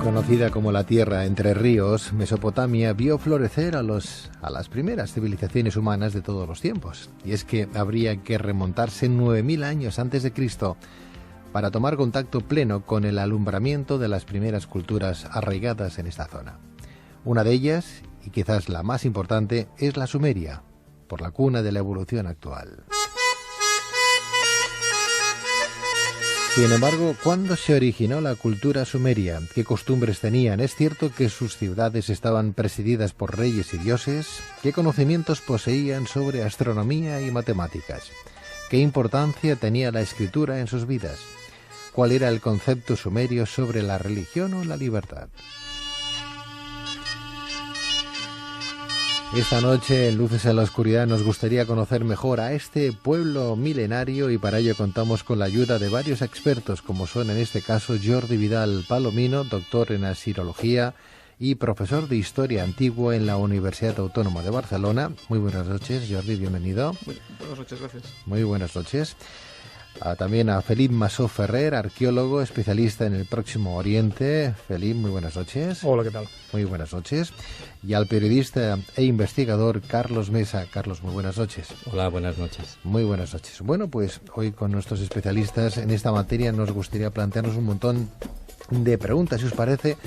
Conocida como la Tierra entre ríos, Mesopotamia vio florecer a las primeras civilizaciones humanas de todos los tiempos. Y es que habría que remontarse 9000 años antes de Cristo para tomar contacto pleno con el alumbramiento de las primeras culturas arraigadas en esta zona. Una de ellas, y quizás la más importante, es la Sumeria, por la cuna de la evolución actual. Sin embargo, ¿cuándo se originó la cultura sumeria? ¿Qué costumbres tenían? ¿Es cierto que sus ciudades estaban presididas por reyes y dioses? ¿Qué conocimientos poseían sobre astronomía y matemáticas? ¿Qué importancia tenía la escritura en sus vidas? ¿Cuál era el concepto sumerio sobre la religión o la libertad? Esta noche, en Luces en la Oscuridad, nos gustaría conocer mejor a este pueblo milenario y para ello contamos con la ayuda de varios expertos, como son en este caso Jordi Vidal Palomino, doctor en asirología y profesor de Historia Antigua en la Universidad Autónoma de Barcelona. Muy buenas noches, Jordi, bienvenido. Buenas noches, gracias. Muy buenas noches. También a Felip Masó Ferrer, arqueólogo, especialista en el Próximo Oriente. Felip, muy buenas noches. Hola, ¿qué tal? Muy buenas noches. Y al periodista e investigador Carlos Mesa. Carlos, muy buenas noches. Hola, buenas noches. Muy buenas noches. Bueno, pues hoy con nuestros especialistas en esta materia nos gustaría plantearnos un montón de preguntas, si os parece.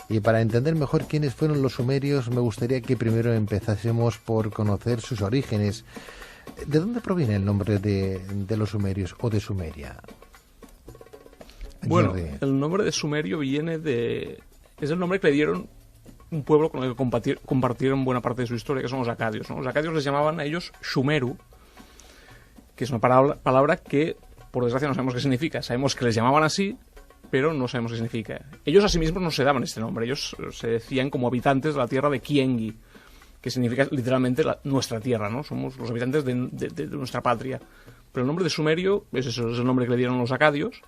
Y para entender mejor quiénes fueron los sumerios, me gustaría que primero empezásemos por conocer sus orígenes. ¿De dónde proviene el nombre de los sumerios o de Sumeria? Bueno, el nombre de Sumerio viene de... Es el nombre que le dieron un pueblo con el que compartieron buena parte de su historia, que son los acadios, ¿no? Los acadios les llamaban a ellos Shumeru, que es una palabra que, por desgracia, no sabemos qué significa. Sabemos que les llamaban así, pero no sabemos qué significa. Ellos a sí mismos no se daban este nombre. Ellos se decían como habitantes de la tierra de Kiengi, que significa literalmente nuestra tierra, ¿no? Somos los habitantes de nuestra patria. Pero el nombre de Sumerio es el nombre que le dieron los acadios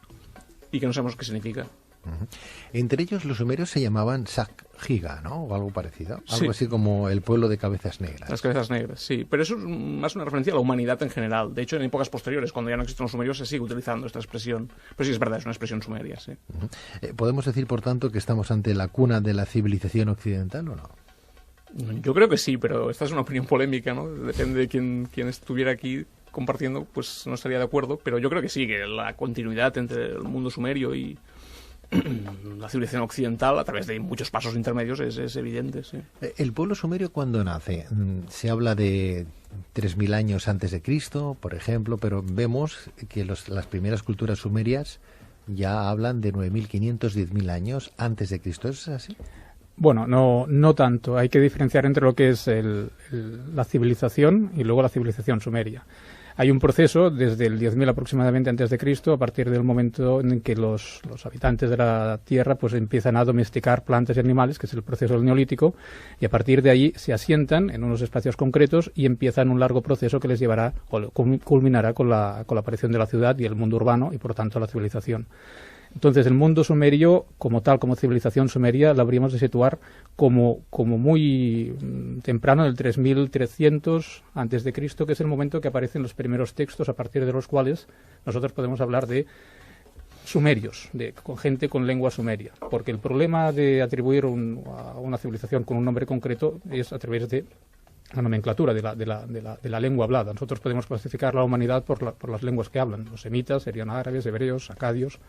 y que no sabemos qué significa. Uh-huh. Entre ellos los sumerios se llamaban Sak-Higa, ¿no? O algo parecido. Sí. Algo así como el pueblo de cabezas negras. Las cabezas negras, sí. Pero eso es más una referencia a la humanidad en general. De hecho, en épocas posteriores, cuando ya no existen los sumerios, se sigue utilizando esta expresión. Pero sí, es verdad, es una expresión sumeria, sí. Uh-huh. ¿Podemos decir, por tanto, que estamos ante la cuna de la civilización occidental o no? Yo creo que sí, pero esta es una opinión polémica, ¿no? Depende de quién estuviera aquí compartiendo, pues no estaría de acuerdo, pero yo creo que sí, que la continuidad entre el mundo sumerio y la civilización occidental, a través de muchos pasos intermedios, es evidente, sí. ¿El pueblo sumerio cuándo nace? Se habla de 3000 años antes de Cristo, por ejemplo, pero vemos que las primeras culturas sumerias ya hablan de 9500, 10.000 años antes de Cristo. ¿Es así? Bueno, no tanto. Hay que diferenciar entre lo que es la civilización y luego la civilización sumeria. Hay un proceso desde el 10.000 aproximadamente antes de Cristo, a partir del momento en que los habitantes de la Tierra pues empiezan a domesticar plantas y animales, que es el proceso del Neolítico, y a partir de allí se asientan en unos espacios concretos y empiezan un largo proceso que les llevará o culminará con la aparición de la ciudad y el mundo urbano y por tanto la civilización. Entonces, el mundo sumerio, como tal, como civilización sumeria, la habríamos de situar como muy temprano, del 3300 antes de Cristo, que es el momento que aparecen los primeros textos a partir de los cuales nosotros podemos hablar de sumerios, con gente con lengua sumeria. Porque el problema de atribuir a una civilización con un nombre concreto es a través de la nomenclatura de la lengua hablada. Nosotros podemos clasificar la humanidad por las lenguas que hablan. Los semitas serían árabes, hebreos, acadios,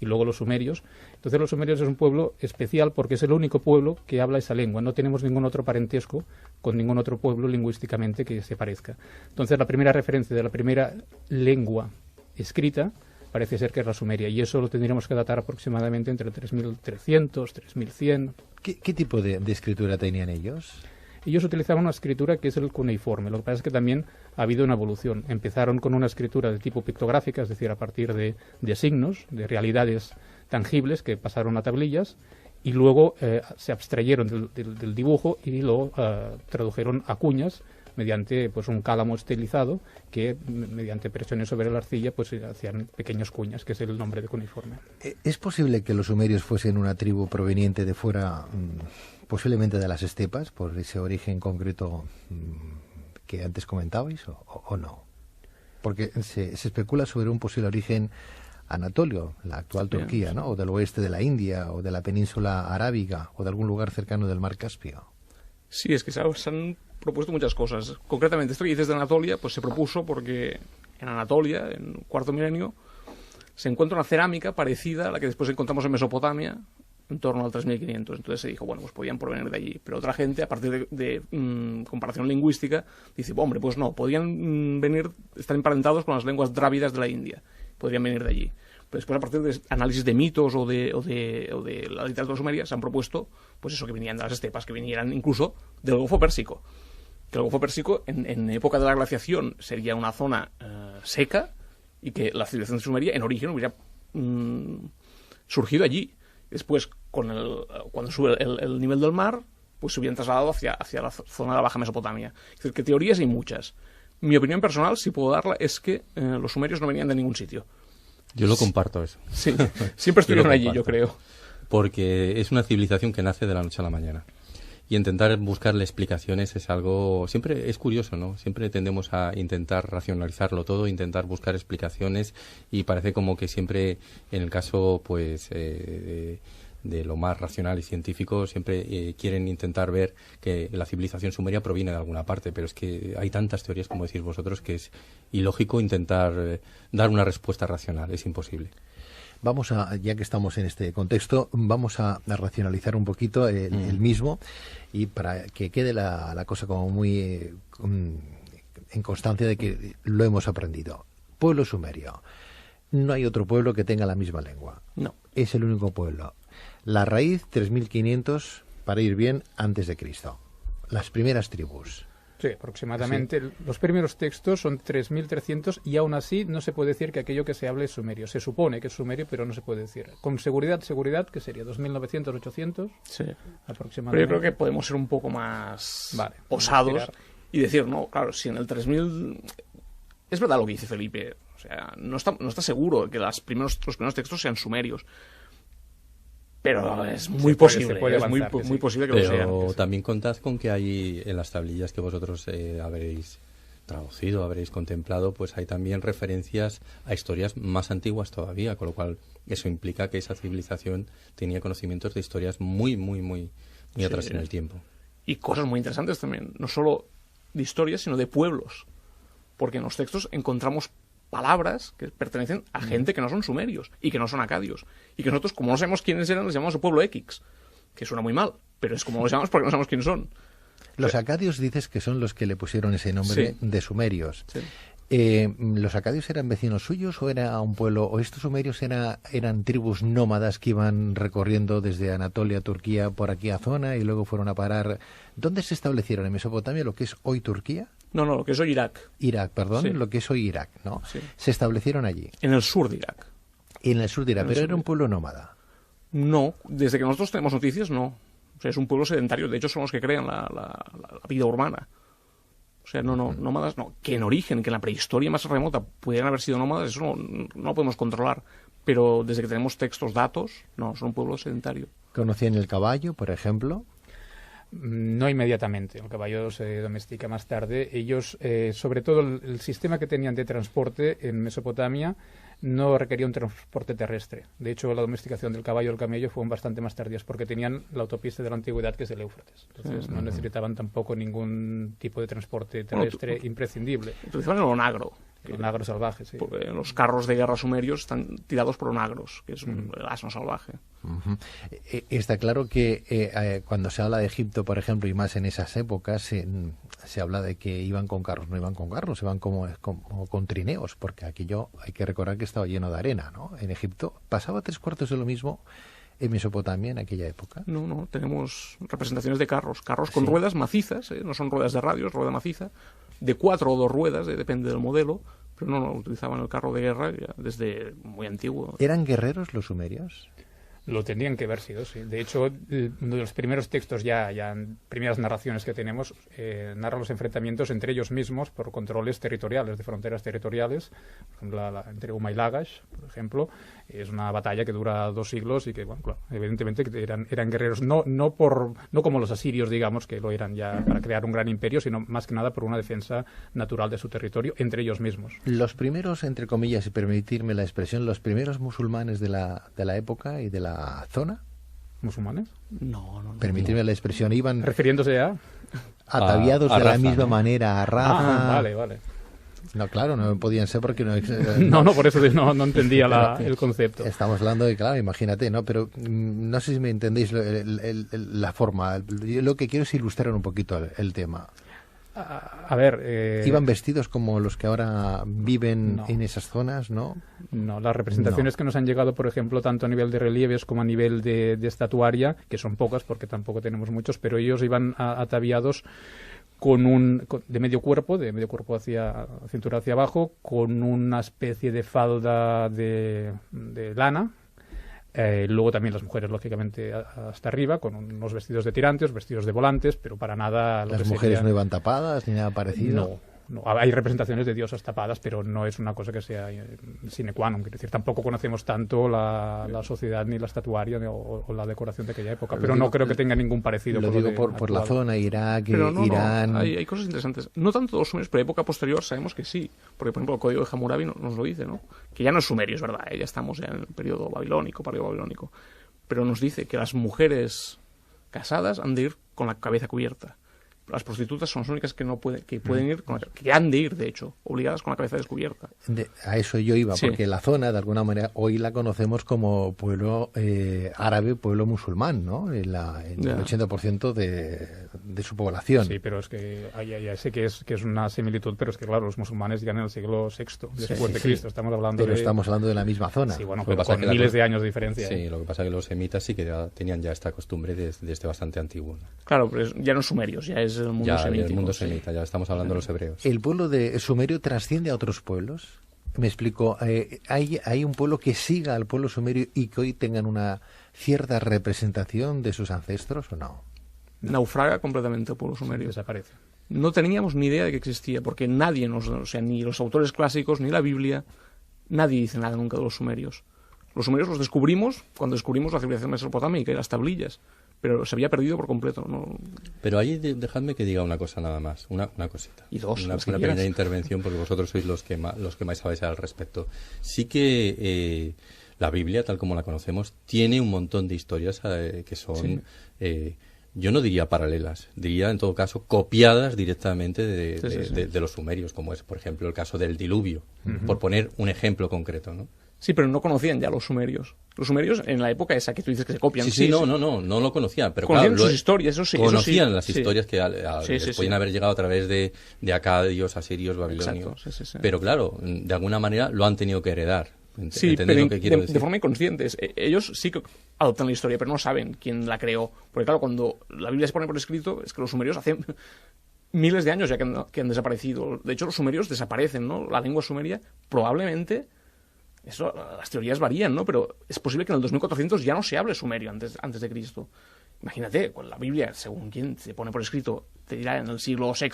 y luego los sumerios. Entonces los sumerios es un pueblo especial porque es el único pueblo que habla esa lengua. No tenemos ningún otro parentesco con ningún otro pueblo lingüísticamente que se parezca. Entonces la primera referencia de la primera lengua escrita parece ser que es la sumeria, y eso lo tendríamos que datar aproximadamente entre 3300, 3100. ¿Qué tipo de escritura tenían ellos? Ellos utilizaban una escritura que es el cuneiforme. Lo que pasa es que también ha habido una evolución. Empezaron con una escritura de tipo pictográfica, es decir, a partir de signos, de realidades tangibles que pasaron a tablillas, y luego se abstrayeron del dibujo y lo tradujeron a cuñas mediante pues un cálamo estilizado que mediante presiones sobre la arcilla pues hacían pequeñas cuñas, que es el nombre de cuneiforme. ¿Es posible que los sumerios fuesen una tribu proveniente de fuera, posiblemente de las estepas, por ese origen concreto que antes comentabais, o no? Porque se especula sobre un posible origen Anatolio, la actual Turquía, ¿no? O del oeste de la India, o de la península arábiga, o de algún lugar cercano del mar Caspio. Sí, es que se han propuesto muchas cosas. Concretamente, esto que dices de Anatolia, pues se propuso porque en Anatolia, en cuarto milenio, se encuentra una cerámica parecida a la que después encontramos en Mesopotamia, en torno al 3500. Entonces se dijo, bueno, pues podían provenir de allí. Pero otra gente, a partir de comparación lingüística, dice, hombre, pues no, podían estar emparentados con las lenguas drávidas de la India. Podrían venir de allí. Pero después, a partir de análisis de mitos o de la literatura sumeria, se han propuesto, pues eso, que venían de las estepas, que vinieran incluso del Golfo Pérsico. Que el Golfo Pérsico, en época de la glaciación, sería una zona seca, y que la civilización sumeria, en origen, hubiera surgido allí. Después, cuando sube el nivel del mar, pues se hubieran trasladado hacia la zona de la Baja Mesopotamia. Es decir, que teorías hay muchas. Mi opinión personal, si puedo darla, es que los sumerios no venían de ningún sitio. Yo lo comparto eso. Sí, siempre estuvieron allí, yo creo. Porque es una civilización que nace de la noche a la mañana. Y intentar buscarle explicaciones es algo... Siempre es curioso, ¿no? Siempre tendemos a intentar racionalizarlo todo, intentar buscar explicaciones, y parece como que siempre, en el caso, pues, de lo más racional y científico, siempre quieren intentar ver que la civilización sumeria proviene de alguna parte, pero es que hay tantas teorías, como decís vosotros, que es ilógico intentar dar una respuesta racional, es imposible. Vamos a, ya que estamos en este contexto, vamos a racionalizar un poquito el mismo, y para que quede la cosa como muy en constancia de que lo hemos aprendido. Pueblo sumerio. No hay otro pueblo que tenga la misma lengua. No. Es el único pueblo. La raíz, 3500, para ir bien, antes de Cristo. Las primeras tribus. Sí, aproximadamente. Sí. Los primeros textos son 3300 y aún así no se puede decir que aquello que se hable es sumerio. Se supone que es sumerio, pero no se puede decir. Con seguridad, que sería 2900, 800 sí. Aproximadamente. Pero yo creo que podemos ser un poco más osados y decir, no, claro, si en el 3000... Es verdad lo que dice Felipe. O sea, no está seguro que los primeros textos sean sumerios. Pero es muy posible, muy posible que lo sean. Pero también contad con que hay en las tablillas que vosotros habréis traducido, habréis contemplado, pues hay también referencias a historias más antiguas todavía, con lo cual eso implica que esa civilización tenía conocimientos de historias muy atrás en el tiempo. Y cosas muy interesantes también, no solo de historias, sino de pueblos. Porque en los textos encontramos palabras que pertenecen a gente que no son sumerios y que no son acadios. Y que nosotros, como no sabemos quiénes eran, les llamamos el pueblo X, que suena muy mal, pero es como los llamamos porque no sabemos quiénes son. Los acadios dices que son los que le pusieron ese nombre de sumerios. Sí. ¿Los acadios eran vecinos suyos o era un pueblo, o estos sumerios eran tribus nómadas que iban recorriendo desde Anatolia, Turquía, por aquí a zona, y luego fueron a parar? ¿Dónde se establecieron? ¿En Mesopotamia, lo que es hoy Turquía? No, lo que es hoy Irak. Lo que es hoy Irak, ¿no? Sí. Se establecieron allí. En el sur de Irak. En el sur de Irak, pero era un pueblo nómada. No, desde que nosotros tenemos noticias, no. O sea, es un pueblo sedentario. De hecho, son los que crean la vida urbana. O sea, nómadas no. Que en origen, que en la prehistoria más remota pudieran haber sido nómadas, eso no lo podemos controlar. Pero desde que tenemos textos, datos, no, son un pueblo sedentario. ¿Conocían el caballo, por ejemplo? No inmediatamente. El caballo se domestica más tarde. Ellos, sobre todo el sistema que tenían de transporte en Mesopotamia, no requería un transporte terrestre. De hecho, la domesticación del caballo y el camello fueron bastante más tardías porque tenían la autopista de la antigüedad, que es el Éufrates. Entonces no necesitaban tampoco ningún tipo de transporte terrestre imprescindible. Utilizaban el onagro. El onagro salvaje, sí. Porque los carros de guerra sumerios están tirados por onagros, que es el asno salvaje. Está claro que cuando se habla de Egipto, por ejemplo, y más en esas épocas, se habla de que iban con carros. No iban con carros, iban como con trineos, porque aquello hay que recordar que estaba lleno de arena, ¿no? En Egipto pasaba 3/4 de lo mismo en Mesopotamia en aquella época. No, tenemos representaciones de carros con ruedas macizas, no son ruedas de radio, es rueda maciza, de 4 o 2 ruedas, depende del modelo, pero no utilizaban el carro de guerra ya desde muy antiguo. ¿Eran guerreros los sumerios? Lo tendrían que haber sido, sí. De hecho, uno de los primeros textos, ya primeras narraciones que tenemos, narra los enfrentamientos entre ellos mismos por controles territoriales, de fronteras territoriales. Por ejemplo, entre Uma y Lagash, por ejemplo, es una batalla que dura 2 siglos y que, bueno, claro, evidentemente eran guerreros, no como los asirios, digamos, que lo eran ya para crear un gran imperio, sino más que nada por una defensa natural de su territorio entre ellos mismos. Los primeros, entre comillas, y permitirme la expresión, los primeros musulmanes de la época y de la zona, ¿Musulmanes? No. permitirme la expresión, iban refiriéndose a ataviados a de la raza, misma ¿no? manera, a raza. Vale. No, claro, no podían ser porque no. No, por eso no entendía el concepto. Estamos hablando de, claro, imagínate, ¿no? Pero no sé si me entendéis la forma. Yo lo que quiero es ilustrar un poquito el tema. A ver... ¿Iban vestidos como los que ahora viven No. en esas zonas, no? No, las representaciones que nos han llegado, por ejemplo, tanto a nivel de relieves como a nivel de estatuaria, que son pocas porque tampoco tenemos muchos, pero ellos iban ataviados de medio cuerpo hacia cintura hacia abajo, con una especie de falda de lana. Luego también las mujeres, lógicamente, hasta arriba, con unos vestidos de tirantes, vestidos de volantes, pero para nada... Las mujeres no iban tapadas ni nada parecido. No, hay representaciones de diosas tapadas, pero no es una cosa que sea sine qua non. Quiero decir, tampoco conocemos tanto la sociedad ni la estatuaria o la decoración de aquella época, pero no creo que tenga ningún parecido. Lo digo por la zona, Irak, Irán... Hay cosas interesantes. No tanto los sumerios, pero época posterior sabemos que sí. Porque, por ejemplo, el código de Hammurabi nos lo dice, ¿no? Que ya no es sumerio, es verdad, ya estamos en el periodo babilónico, pero nos dice que las mujeres casadas han de ir con la cabeza cubierta. Las prostitutas son las únicas que pueden ir, que han de ir, de hecho, obligadas con la cabeza descubierta. A eso yo iba, Sí. porque la zona, de alguna manera, hoy la conocemos como pueblo árabe, pueblo musulmán, ¿no? En el 80% de su población. Sí, pero es que ya sé que es una similitud, pero es que, claro, los musulmanes llegan en el siglo VI después de Cristo. Estamos hablando Estamos hablando de la misma zona. Sí, bueno, Lo que pasa con es que miles de años de diferencia. Sí, lo que pasa es que los semitas sí que tenían ya esta costumbre desde bastante antiguo, ¿no? Claro, pero ya no es sumerios, ya es el mundo Ya semítico. el mundo sí. semita, ya estamos hablando de los hebreos. ¿El pueblo de Sumerio trasciende a otros pueblos? Me explico. ¿Hay un pueblo que siga al pueblo sumerio y que hoy tengan una cierta representación de sus ancestros o no? Naufraga completamente el pueblo sumerio. Desaparece. No teníamos ni idea de que existía, porque nadie ni los autores clásicos, ni la Biblia, nadie dice nada nunca de los sumerios. Los sumerios los descubrimos cuando descubrimos la civilización mesopotámica y las tablillas, pero se había perdido por completo, ¿no? Pero ahí dejadme que diga una cosa nada más, una cosita. Y dos, Una las que pequeña quieras. intervención, porque vosotros sois los que más sabéis al respecto. Sí que la Biblia, tal como la conocemos, tiene un montón de historias que son... yo no diría paralelas, diría en todo caso copiadas directamente de los sumerios, como es, por ejemplo, el caso del diluvio, por poner un ejemplo concreto, ¿no? Sí, pero no conocían ya los sumerios. Los sumerios, en la época esa que tú dices que se copian... No lo conocían, pero conocían claro... sus historias, eso sí. Conocían las sí. historias que pueden haber llegado a través de acadios, asirios, babilonios. Exacto, sí. Pero claro, de alguna manera lo han tenido que heredar. Sí, ¿Entendéis pero lo que quiero decir? de forma inconsciente. Ellos sí que adoptan la historia, pero no saben quién la creó. Porque claro, cuando la Biblia se pone por escrito, es que los sumerios hace miles de años ya que han desaparecido. De hecho, los sumerios desaparecen, ¿no? La lengua sumeria probablemente... Eso, las teorías varían, ¿no? Pero es posible que en el 2400 ya no se hable sumerio antes de Cristo. Imagínate, con la Biblia, según quien se pone por escrito, te dirá en el siglo VI,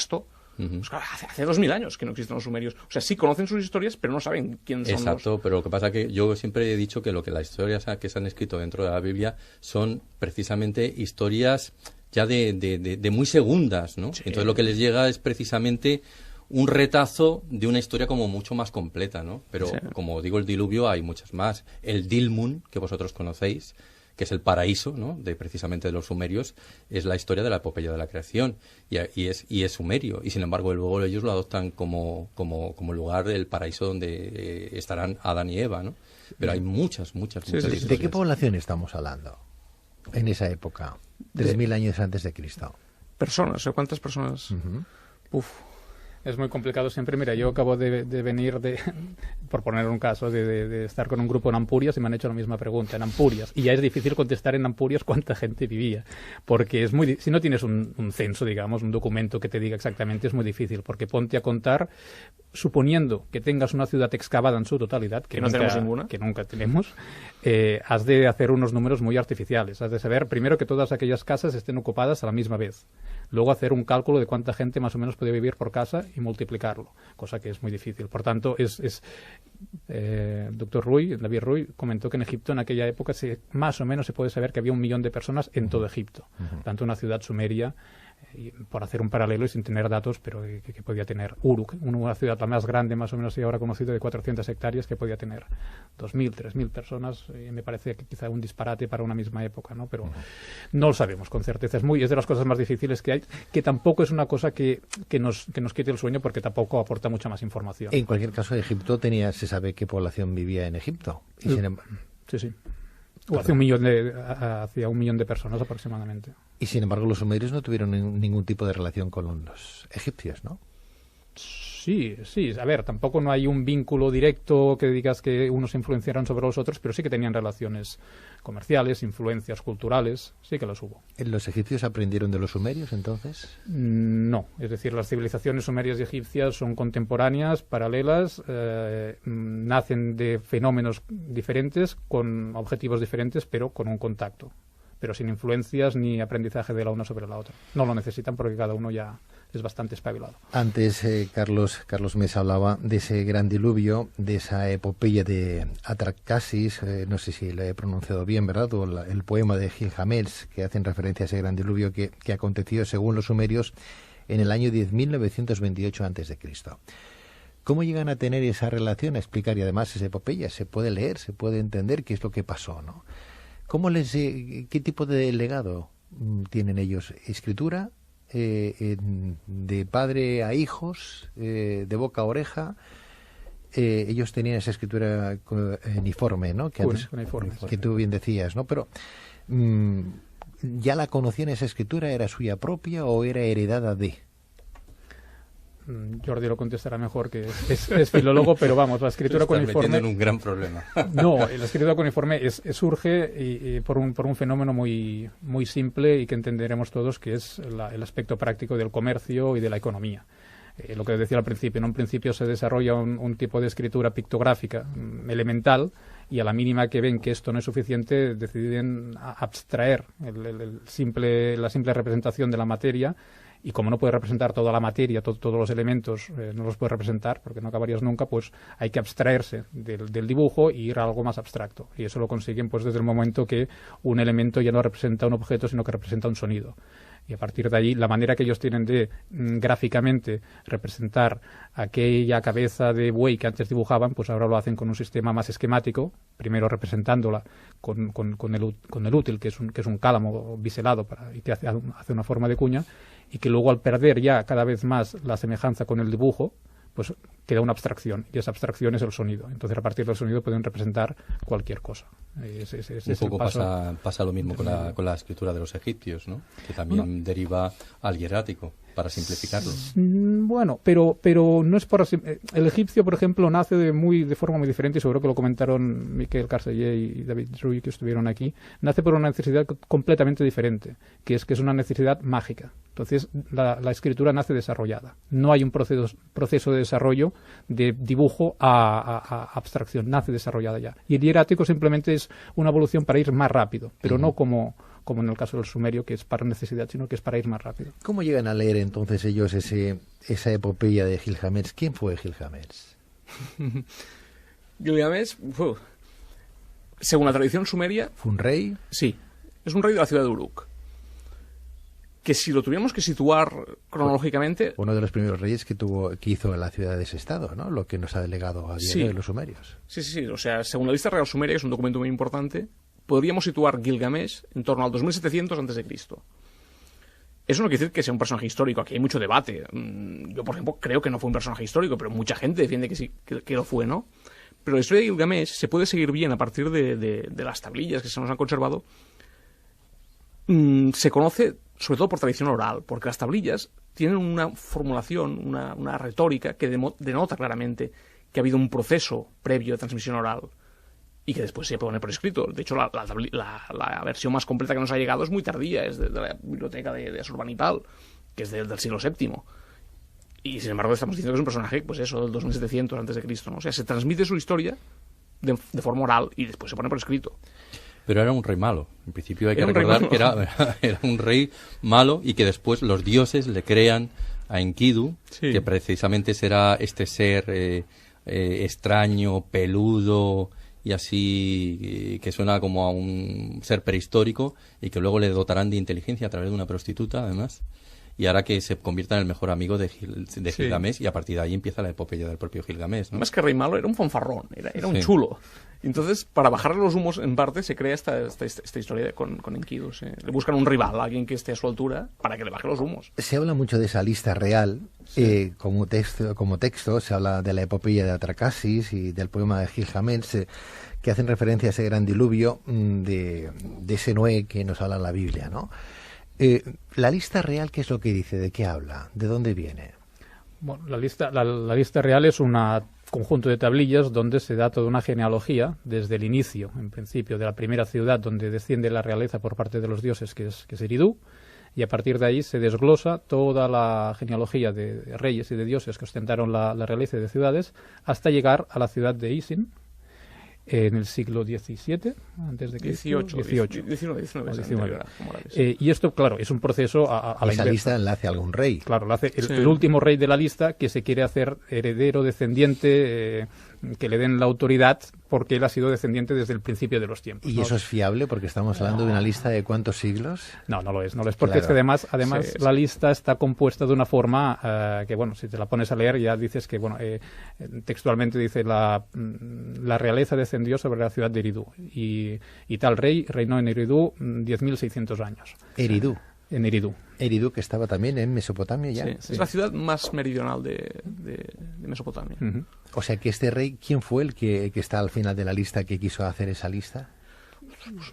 pues claro, hace 2000 años que no existen los sumerios. O sea, sí conocen sus historias, pero no saben quién son. Exacto, pero lo que pasa es que yo siempre he dicho que las historias que se han escrito dentro de la Biblia son precisamente historias ya de muy segundas, ¿no? Sí. Entonces lo que les llega es precisamente un retazo de una historia como mucho más completa, ¿no? Pero Sí. como digo, el diluvio hay muchas más. El Dilmun, que vosotros conocéis, que es el paraíso, ¿no? Precisamente de los sumerios, es la historia de la epopeya de la creación y es sumerio. Y sin embargo luego ellos lo adoptan como lugar del paraíso donde estarán Adán y Eva, ¿no? Pero hay muchas sí. historias. ¿De qué población estamos hablando en esa época? 3000 años antes de Cristo. Personas, ¿cuántas personas? Uf. Es muy complicado siempre. Mira, yo acabo de venir por poner un caso, de estar con un grupo en Ampurias y me han hecho la misma pregunta, en Ampurias. Y ya es difícil contestar en Ampurias cuánta gente vivía. Porque si no tienes un censo, digamos, un documento que te diga exactamente, es muy difícil. Porque ponte a contar, suponiendo que tengas una ciudad excavada en su totalidad, que no tenemos ninguna, que nunca tenemos, has de hacer unos números muy artificiales. Has de saber, primero, que todas aquellas casas estén ocupadas a la misma vez. Luego hacer un cálculo de cuánta gente más o menos puede vivir por casa y multiplicarlo, cosa que es muy difícil. Por tanto, doctor David Ruy, comentó que en Egipto en aquella época más o menos se puede saber que había 1 millón de personas en todo Egipto. Tanto una ciudad sumeria, por hacer un paralelo y sin tener datos, pero que podía tener Uruk, una ciudad la más grande más o menos y ahora conocida, de 400 hectáreas, que podía tener 2.000, 3.000 personas. Me parece que quizá un disparate para una misma época, ¿no? Pero no lo sabemos con certeza. Es de las cosas más difíciles que hay, que tampoco es una cosa que nos quite el sueño, porque tampoco aporta mucha más información. En cualquier caso, Egipto se sabe qué población vivía en Egipto. Y Sí. Hacia 1 millón de personas aproximadamente. Y sin embargo los sumerios no tuvieron ningún tipo de relación con los egipcios, ¿no? Sí. A ver, tampoco no hay un vínculo directo que digas que unos influenciaron sobre los otros, pero sí que tenían relaciones comerciales, influencias culturales, sí que las hubo. ¿Los egipcios aprendieron de los sumerios entonces? No, es decir, las civilizaciones sumerias y egipcias son contemporáneas, paralelas, nacen de fenómenos diferentes, con objetivos diferentes, pero con un contacto, pero sin influencias ni aprendizaje de la una sobre la otra. No lo necesitan porque cada uno ya es bastante espabilado. Antes Carlos Mesa hablaba de ese gran diluvio, de esa epopeya de Atrahasis, no sé si lo he pronunciado bien, ¿verdad? O el poema de Gilgamesh, que hacen referencia a ese gran diluvio que aconteció, según los sumerios, en el año 10.928 a.C. ¿Cómo llegan a tener esa relación, a explicar? Y además esa epopeya se puede leer, se puede entender qué es lo que pasó, ¿no? ¿Qué tipo de legado tienen ellos? ¿Escritura? De padre a hijos, de boca a oreja. Ellos tenían esa escritura uniforme, ¿no? Que tú bien decías, ¿no? Pero ¿ya la conocían esa escritura? ¿Era suya propia o era heredada de? Jordi lo contestará mejor, que es filólogo, pero vamos, la escritura cuneiforme... en un gran problema. No, la escritura cuneiforme surge y por un fenómeno muy, muy simple y que entenderemos todos, que es el aspecto práctico del comercio y de la economía. Lo que decía al principio, en un principio se desarrolla un tipo de escritura pictográfica elemental, y a la mínima que ven que esto no es suficiente deciden abstraer la simple representación de la materia. Y como no puede representar toda la materia, todos los elementos, no los puede representar porque no acabarías nunca, pues hay que abstraerse del dibujo y ir a algo más abstracto. Y eso lo consiguen pues desde el momento que un elemento ya no representa un objeto, sino que representa un sonido. Y a partir de ahí, la manera que ellos tienen de gráficamente representar aquella cabeza de buey que antes dibujaban, pues ahora lo hacen con un sistema más esquemático, primero representándola con el útil, que es un cálamo biselado y que hace una forma de cuña, y que luego, al perder ya cada vez más la semejanza con el dibujo, pues queda una abstracción, y esa abstracción es el sonido. Entonces, a partir del sonido pueden representar cualquier cosa. Un poco pasa lo mismo con la escritura de los egipcios, ¿no? Que también deriva al hierático, para simplificarlo. Bueno, pero no es por así. El egipcio, por ejemplo, nace de forma muy diferente, y seguro que lo comentaron Miquel Carceller y David Ruy, que estuvieron aquí. Nace por una necesidad completamente diferente, que es una necesidad mágica. Entonces, la escritura nace desarrollada. No hay un proceso de desarrollo de dibujo a abstracción, nace desarrollada ya. Y el hierático simplemente es una evolución para ir más rápido, pero no como en el caso del sumerio, que es para necesidad, sino que es para ir más rápido. ¿Cómo llegan a leer entonces ellos esa epopeya de Gilgamesh? ¿Quién fue Gilgamesh? Gilgamesh, según la tradición sumeria... ¿Fue un rey? Sí, es un rey de la ciudad de Uruk. Que si lo tuviéramos que situar cronológicamente... Uno de los primeros reyes que hizo la ciudad de ese estado, ¿no? Lo que nos ha delegado a día de hoy los sumerios. Sí. O sea, según la lista real sumeria, que es un documento muy importante, podríamos situar Gilgamesh en torno al 2700 a.C. Eso no quiere decir que sea un personaje histórico. Aquí hay mucho debate. Yo, por ejemplo, creo que no fue un personaje histórico, pero mucha gente defiende que sí, que lo fue, ¿no? Pero la historia de Gilgamesh se puede seguir bien a partir de las tablillas que se nos han conservado. Se conoce sobre todo por tradición oral, porque las tablillas tienen una formulación, una retórica que denota claramente que ha habido un proceso previo de transmisión oral y que después se pone por escrito. De hecho, la versión más completa que nos ha llegado es muy tardía, es de la biblioteca de Asurbanipal, que es del siglo VII. Y sin embargo estamos diciendo que es un personaje, pues eso, del 2700 antes de Cristo, ¿no? O sea, se transmite su historia de forma oral y después se pone por escrito. Pero era un rey malo. En principio hay que recordar que era un rey malo y que después los dioses le crean a Enkidu, Sí. que precisamente será este ser extraño, peludo y así, que suena como a un ser prehistórico y que luego le dotarán de inteligencia a través de una prostituta, además, y hará que se convierta en el mejor amigo de Gilgamesh, y a partir de ahí empieza la epopeya del propio Gilgamesh, ¿no? Más que rey malo, era un fanfarrón, era un Sí. chulo. Entonces, para bajarle los humos, en parte, se crea esta historia con Enkidu. Le buscan un rival, alguien que esté a su altura, para que le baje los humos. Se habla mucho de esa lista real. Como texto se habla de la epopeya de Atracasis y del poema de Gilgamesh, que hacen referencia a ese gran diluvio de ese Noé que nos habla en la Biblia, ¿no? La lista real, ¿qué es lo que dice? ¿De qué habla? ¿De dónde viene? Bueno, la lista real es un conjunto de tablillas donde se da toda una genealogía desde el inicio, en principio, de la primera ciudad donde desciende la realeza por parte de los dioses, que es Eridu, y a partir de ahí se desglosa toda la genealogía de reyes y de dioses que ostentaron la realeza y de ciudades, hasta llegar a la ciudad de Isin, en el siglo XVII, antes de Cristo. 19. Y esto, claro, es un proceso a la Esa inversa. lista la hace algún rey. Claro, lo hace Sí. el último rey de la lista, que se quiere hacer heredero, descendiente, que le den la autoridad, porque él ha sido descendiente desde el principio de los tiempos. ¿Y ¿no? eso es fiable? Porque estamos hablando de una lista de ¿cuántos siglos? No lo es, porque Claro. es que además Sí, la lista está compuesta de una forma que, bueno, si te la pones a leer ya dices que, bueno, textualmente dice la realeza descendió sobre la ciudad de Eridu y tal rey reinó en Eridu 10.600 años. Eridu. En Eridu. Eridu, que estaba también en Mesopotamia ya. Sí. Es la ciudad más meridional de Mesopotamia. Ujú. O sea que este rey, ¿quién fue el que está al final de la lista que quiso hacer esa lista?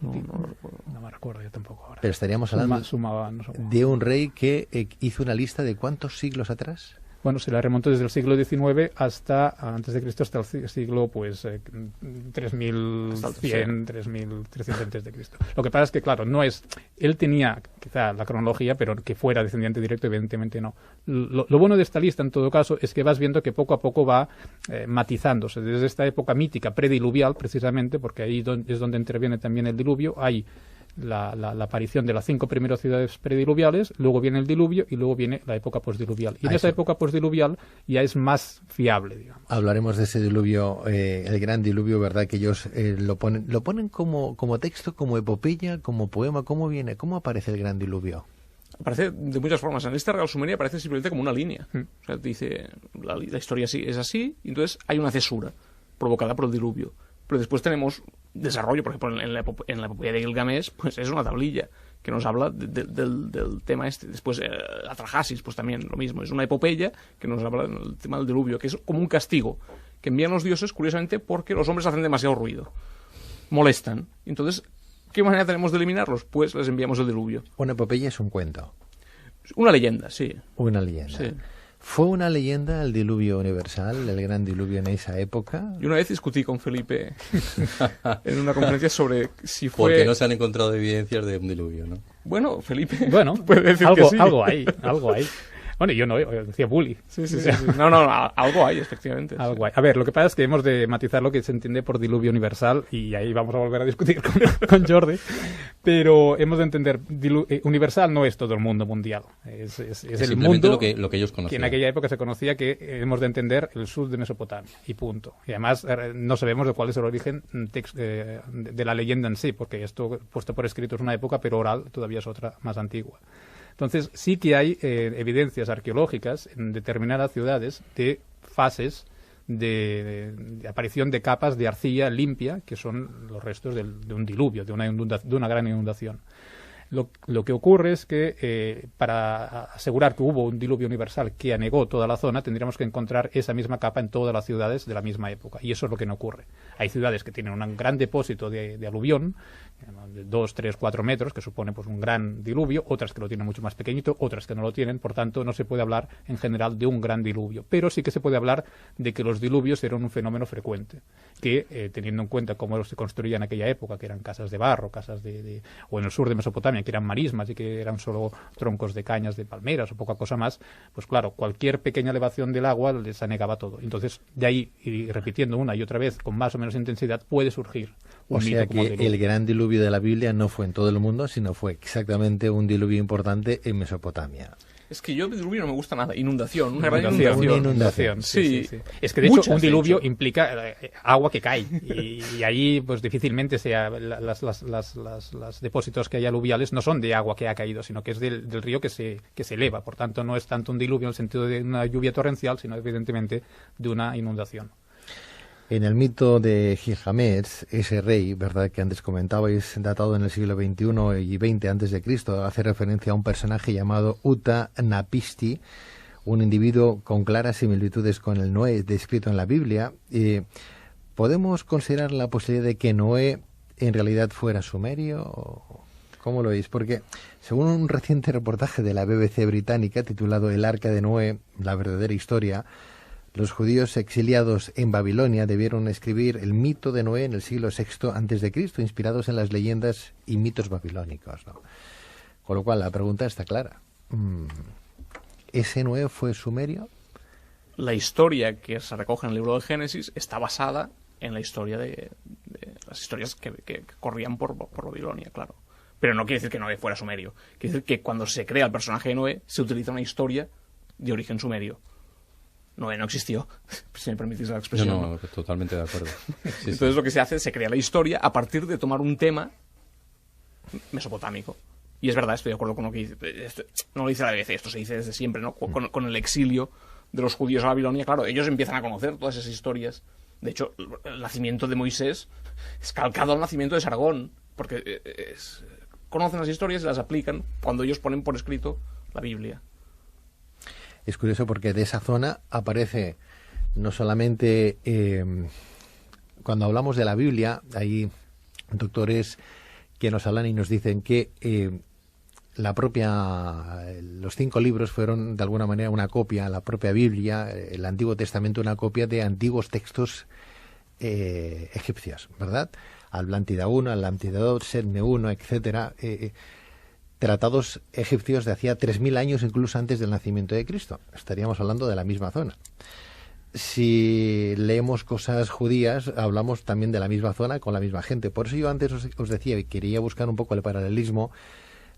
No lo recuerdo. No me recuerdo yo tampoco ahora. Pero estaríamos hablando Sumaba, no sé. de un rey que hizo una lista de ¿cuántos siglos atrás? Bueno, se la remontó desde el siglo XIX hasta, antes de Cristo, hasta el siglo, 3100, 3300 antes de Cristo. Lo que pasa es que, claro, no es... Él tenía, quizá, la cronología, pero que fuera descendiente directo, evidentemente no. Lo bueno de esta lista, en todo caso, es que vas viendo que poco a poco va matizándose. Desde esta época mítica, prediluvial, precisamente, porque ahí es donde interviene también el diluvio, hay la aparición de las 5 primeras ciudades prediluviales, luego viene el diluvio y luego viene la época postdiluvial. Y en esa época postdiluvial ya es más fiable, digamos. Hablaremos de ese diluvio, el gran diluvio, ¿verdad? Que ellos lo ponen como texto, como epopeya, como poema. ¿Cómo viene? ¿Cómo aparece el gran diluvio? Aparece de muchas formas. En esta Real Sumeria aparece simplemente como una línea. O sea, dice, la historia es así, y entonces hay una cesura provocada por el diluvio. Pero después tenemos desarrollo, por ejemplo, en la epopeya de Gilgamesh, pues es una tablilla que nos habla del tema este. Después, Atrahasis, pues también lo mismo. Es una epopeya que nos habla del tema del diluvio, que es como un castigo que envían los dioses, curiosamente, porque los hombres hacen demasiado ruido. Molestan. Entonces, ¿qué manera tenemos de eliminarlos? Pues les enviamos el diluvio. Una epopeya es un cuento, Una leyenda, sí. una leyenda. Sí. ¿Fue una leyenda el diluvio universal, el gran diluvio en esa época? Y una vez discutí con Felipe en una conferencia sobre si fue... Porque no se han encontrado evidencias de un diluvio, ¿no? Bueno, Felipe Bueno, puede decir algo, que sí. algo hay. Bueno, yo no, yo decía bully. Sí. No, algo hay, efectivamente. Algo hay. A ver, lo que pasa es que hemos de matizar lo que se entiende por diluvio universal, y ahí vamos a volver a discutir con Jordi, pero hemos de entender, universal no es todo el mundo mundial, es el simplemente mundo lo que ellos que conocían. en aquella época se conocía, que hemos de entender el sur de Mesopotamia, y punto. Y además no sabemos de cuál es el origen de la leyenda en sí, porque esto puesto por escrito es una época, pero oral todavía es otra más antigua. Entonces, sí que hay evidencias arqueológicas en determinadas ciudades de fases de aparición de capas de arcilla limpia, que son los restos de un diluvio, de una gran inundación. Lo que ocurre es que para asegurar que hubo un diluvio universal que anegó toda la zona, tendríamos que encontrar esa misma capa en todas las ciudades de la misma época. Y eso es lo que no ocurre. Hay ciudades que tienen un gran depósito de aluvión, de 2, 3, 4 metros, que supone pues un gran diluvio, otras que lo tienen mucho más pequeñito, otras que no lo tienen, por tanto no se puede hablar en general de un gran diluvio, pero sí que se puede hablar de que los diluvios eran un fenómeno frecuente, que teniendo en cuenta cómo se construía en aquella época, que eran casas de barro, casas o en el sur de Mesopotamia, que eran marismas y que eran solo troncos de cañas de palmeras o poca cosa más, pues claro, cualquier pequeña elevación del agua les anegaba todo. Entonces, de ahí, y repitiendo una y otra vez con más o menos intensidad, puede surgir un mito sea como que el gran diluvio de la Biblia no fue en todo el mundo, sino fue exactamente un diluvio importante en Mesopotamia. Es que yo de diluvio no me gusta nada. Inundación, una gran Inundación. inundación. Una inundación. Sí. Sí. Es que de hecho Muchas, un diluvio de hecho. implica agua que cae y ahí pues difícilmente sea los depósitos que hay aluviales no son de agua que ha caído, sino que es del río que se eleva. Por tanto, no es tanto un diluvio en el sentido de una lluvia torrencial, sino evidentemente de una inundación. En el mito de Gilgamesh, ese rey, ¿verdad?, que antes comentabais, datado en el siglo XXI y XX antes de Cristo, hace referencia a un personaje llamado Uta-Napisti, un individuo con claras similitudes con el Noé descrito en la Biblia. ¿Podemos considerar la posibilidad de que Noé en realidad fuera sumerio? ¿Cómo lo veis? Porque según un reciente reportaje de la BBC británica titulado El Arca de Noé, la verdadera historia, los judíos exiliados en Babilonia debieron escribir el mito de Noé en el siglo VI a.C., inspirados en las leyendas y mitos babilónicos, ¿no? Con lo cual, la pregunta está clara. ¿Ese Noé fue sumerio? La historia que se recoge en el libro de Génesis está basada en la historia de las historias que corrían por Babilonia, claro. Pero no quiere decir que Noé fuera sumerio. Quiere decir que cuando se crea el personaje de Noé, se utiliza una historia de origen sumerio. Noé no existió, si me permitís la expresión. No, totalmente de acuerdo. Sí, Entonces sí. lo que se hace es se crea la historia a partir de tomar un tema mesopotámico. Y es verdad, estoy de acuerdo con lo que dice. No lo dice la BBC, esto se dice desde siempre, ¿no? Con el exilio de los judíos a Babilonia, claro, ellos empiezan a conocer todas esas historias. De hecho, el nacimiento de Moisés es calcado al nacimiento de Sargón, porque conocen las historias y las aplican cuando ellos ponen por escrito la Biblia. Es curioso porque de esa zona aparece no solamente cuando hablamos de la Biblia, hay doctores que nos hablan y nos dicen que los 5 libros fueron de alguna manera una copia, la propia Biblia, el Antiguo Testamento, una copia de antiguos textos egipcios, ¿verdad? Atlántida 1, Atlántida 2, Setne 1, etcétera. Tratados egipcios de hacía 3.000 años, incluso antes del nacimiento de Cristo. Estaríamos hablando de la misma zona. Si leemos cosas judías, hablamos también de la misma zona, con la misma gente. Por eso yo antes os decía, y quería buscar un poco el paralelismo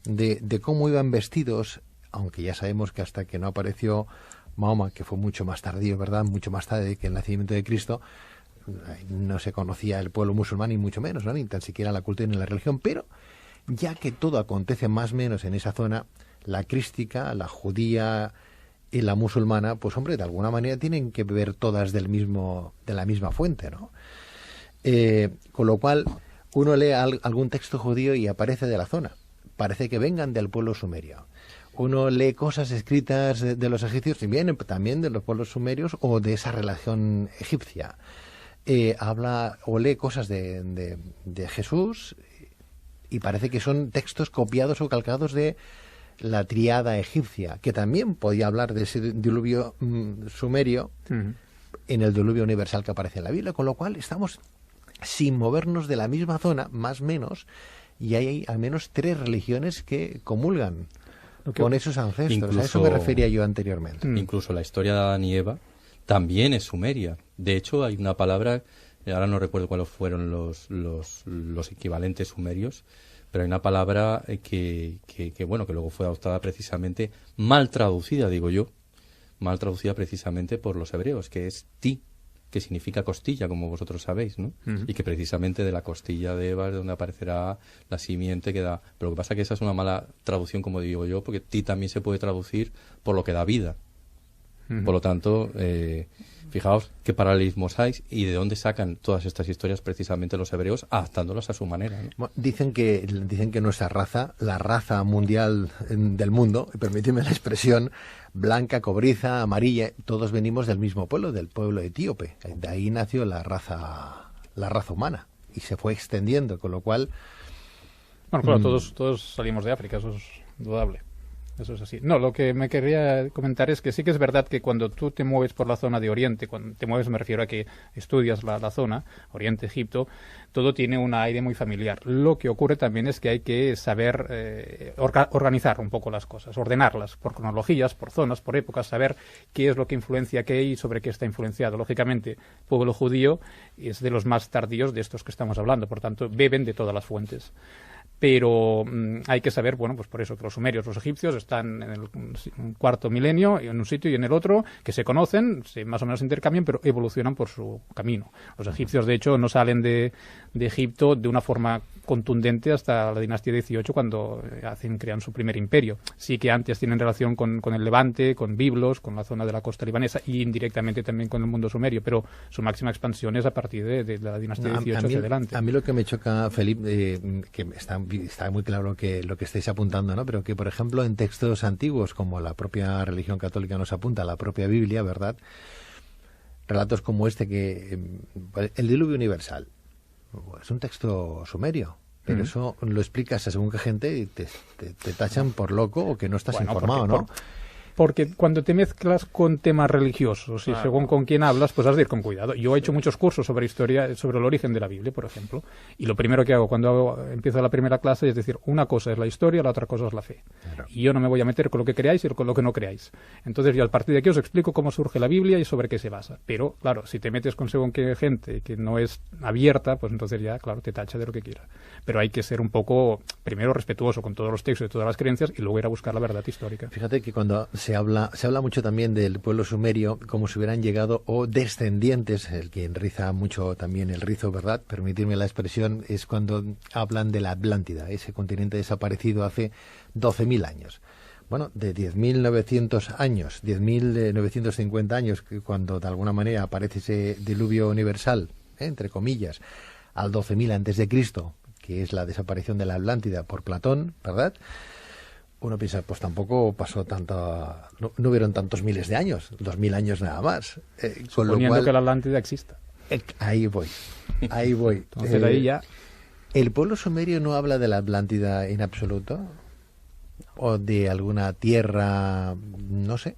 de cómo iban vestidos, aunque ya sabemos que hasta que no apareció Mahoma, que fue mucho más tardío, ¿verdad?, mucho más tarde que el nacimiento de Cristo, no se conocía el pueblo musulmán, ni mucho menos, ¿no?, ni tan siquiera la cultura ni la religión, pero ya que todo acontece más o menos en esa zona, la crística, la judía y la musulmana, pues hombre, de alguna manera tienen que beber todas de la misma fuente, ¿no? Con lo cual, uno lee algún texto judío y aparece de la zona. Parece que vengan del pueblo sumerio. Uno lee cosas escritas de los egipcios y vienen también de los pueblos sumerios o de esa relación egipcia. Habla o lee cosas de Jesús y parece que son textos copiados o calcados de la tríada egipcia, que también podía hablar de ese diluvio sumerio en el diluvio universal que aparece en la Biblia, con lo cual estamos sin movernos de la misma zona, más o menos, y hay al menos 3 religiones que comulgan con esos ancestros. Incluso, a eso me refería yo anteriormente. Incluso la historia de Adán y Eva también es sumeria. De hecho, hay una palabra, ahora no recuerdo cuáles fueron los equivalentes sumerios, pero hay una palabra que luego fue adoptada precisamente, mal traducida, digo yo, mal traducida precisamente por los hebreos, que es ti, que significa costilla, como vosotros sabéis, ¿no? Y que precisamente de la costilla de Eva es donde aparecerá la simiente que da. Pero lo que pasa es que esa es una mala traducción, como digo yo, porque ti también se puede traducir por lo que da vida. Por lo tanto, fijaos qué paralelismos hay y de dónde sacan todas estas historias precisamente los hebreos, adaptándolas a su manera, ¿no? Bueno, dicen que nuestra raza, la raza mundial del mundo, permíteme la expresión, blanca, cobriza, amarilla, todos venimos del mismo pueblo, del pueblo etíope. De ahí nació la raza humana y se fue extendiendo, con lo cual... Bueno, claro, todos salimos de África, eso es indudable. Eso es así. No, lo que me querría comentar es que sí que es verdad que cuando tú te mueves por la zona de Oriente, cuando te mueves me refiero a que estudias la zona, Oriente, Egipto, todo tiene un aire muy familiar. Lo que ocurre también es que hay que saber organizar un poco las cosas, ordenarlas por cronologías, por zonas, por épocas, saber qué es lo que influencia qué y sobre qué está influenciado. Lógicamente, el pueblo judío es de los más tardíos de estos que estamos hablando, por tanto, beben de todas las fuentes. Pero hay que saber, bueno, pues por eso que los sumerios, los egipcios están en el cuarto milenio, en un sitio y en el otro, que se conocen, se más o menos intercambian, pero evolucionan por su camino. Los egipcios, de hecho, no salen de Egipto de una forma contundente hasta la dinastía 18, cuando crean su primer imperio. Sí que antes tienen relación con el Levante, con Biblos, con la zona de la costa libanesa y indirectamente también con el mundo sumerio, pero su máxima expansión es a partir de la dinastía 18 hacia adelante. A mí lo que me choca, Felipe, que está muy claro lo que estáis apuntando, ¿no? Pero que, por ejemplo, en textos antiguos, como la propia religión católica nos apunta, la propia Biblia, ¿verdad? Relatos como este, que el diluvio universal es un texto sumerio, pero eso lo explicas a según qué gente y te tachan por loco o que no estás informado, ¿no? Porque cuando te mezclas con temas religiosos y según con quién hablas, pues has de ir con cuidado. Yo he hecho muchos cursos sobre historia, sobre el origen de la Biblia, por ejemplo, y lo primero que hago cuando empiezo la primera clase es decir, una cosa es la historia, la otra cosa es la fe. Claro. Y yo no me voy a meter con lo que creáis y con lo que no creáis. Entonces yo a partir de aquí os explico cómo surge la Biblia y sobre qué se basa. Pero, claro, si te metes con según qué gente que no es abierta, pues entonces ya, claro, te tacha de lo que quiera. Pero hay que ser un poco, primero, respetuoso con todos los textos y todas las creencias y luego ir a buscar la verdad histórica. Fíjate que cuando se habla mucho también del pueblo sumerio como si hubieran llegado o descendientes, el que riza mucho también el rizo, ¿verdad? Permitirme la expresión, es cuando hablan de la Atlántida, ese continente desaparecido hace 12.000 años. Bueno, de 10.900 años, 10.950 años, cuando de alguna manera aparece ese diluvio universal, entre comillas, al 12.000 antes de Cristo, que es la desaparición de la Atlántida por Platón, ¿verdad? Uno piensa, pues tampoco pasó no hubieron tantos miles de años, 2.000 años nada más. Suponiendo lo cual, que la Atlántida exista. Ahí voy. Entonces ahí ya... ¿El pueblo sumerio no habla de la Atlántida en absoluto? ¿O de alguna tierra, no sé,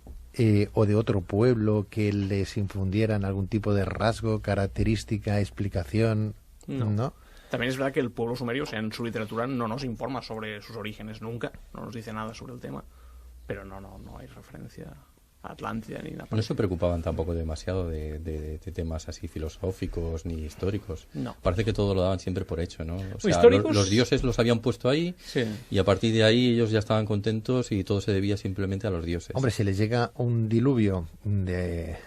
o de otro pueblo que les infundieran algún tipo de rasgo, característica, explicación? ¿No? También es verdad que el pueblo sumerio, o sea, en su literatura no nos informa sobre sus orígenes nunca, no nos dice nada sobre el tema, pero no hay referencia a Atlántida ni nada. No se preocupaban tampoco demasiado de temas así filosóficos ni históricos. No. Parece que todo lo daban siempre por hecho, ¿no? O sea, históricos... los dioses los habían puesto ahí y a partir de ahí ellos ya estaban contentos y todo se debía simplemente a los dioses. Hombre, si les llega un diluvio de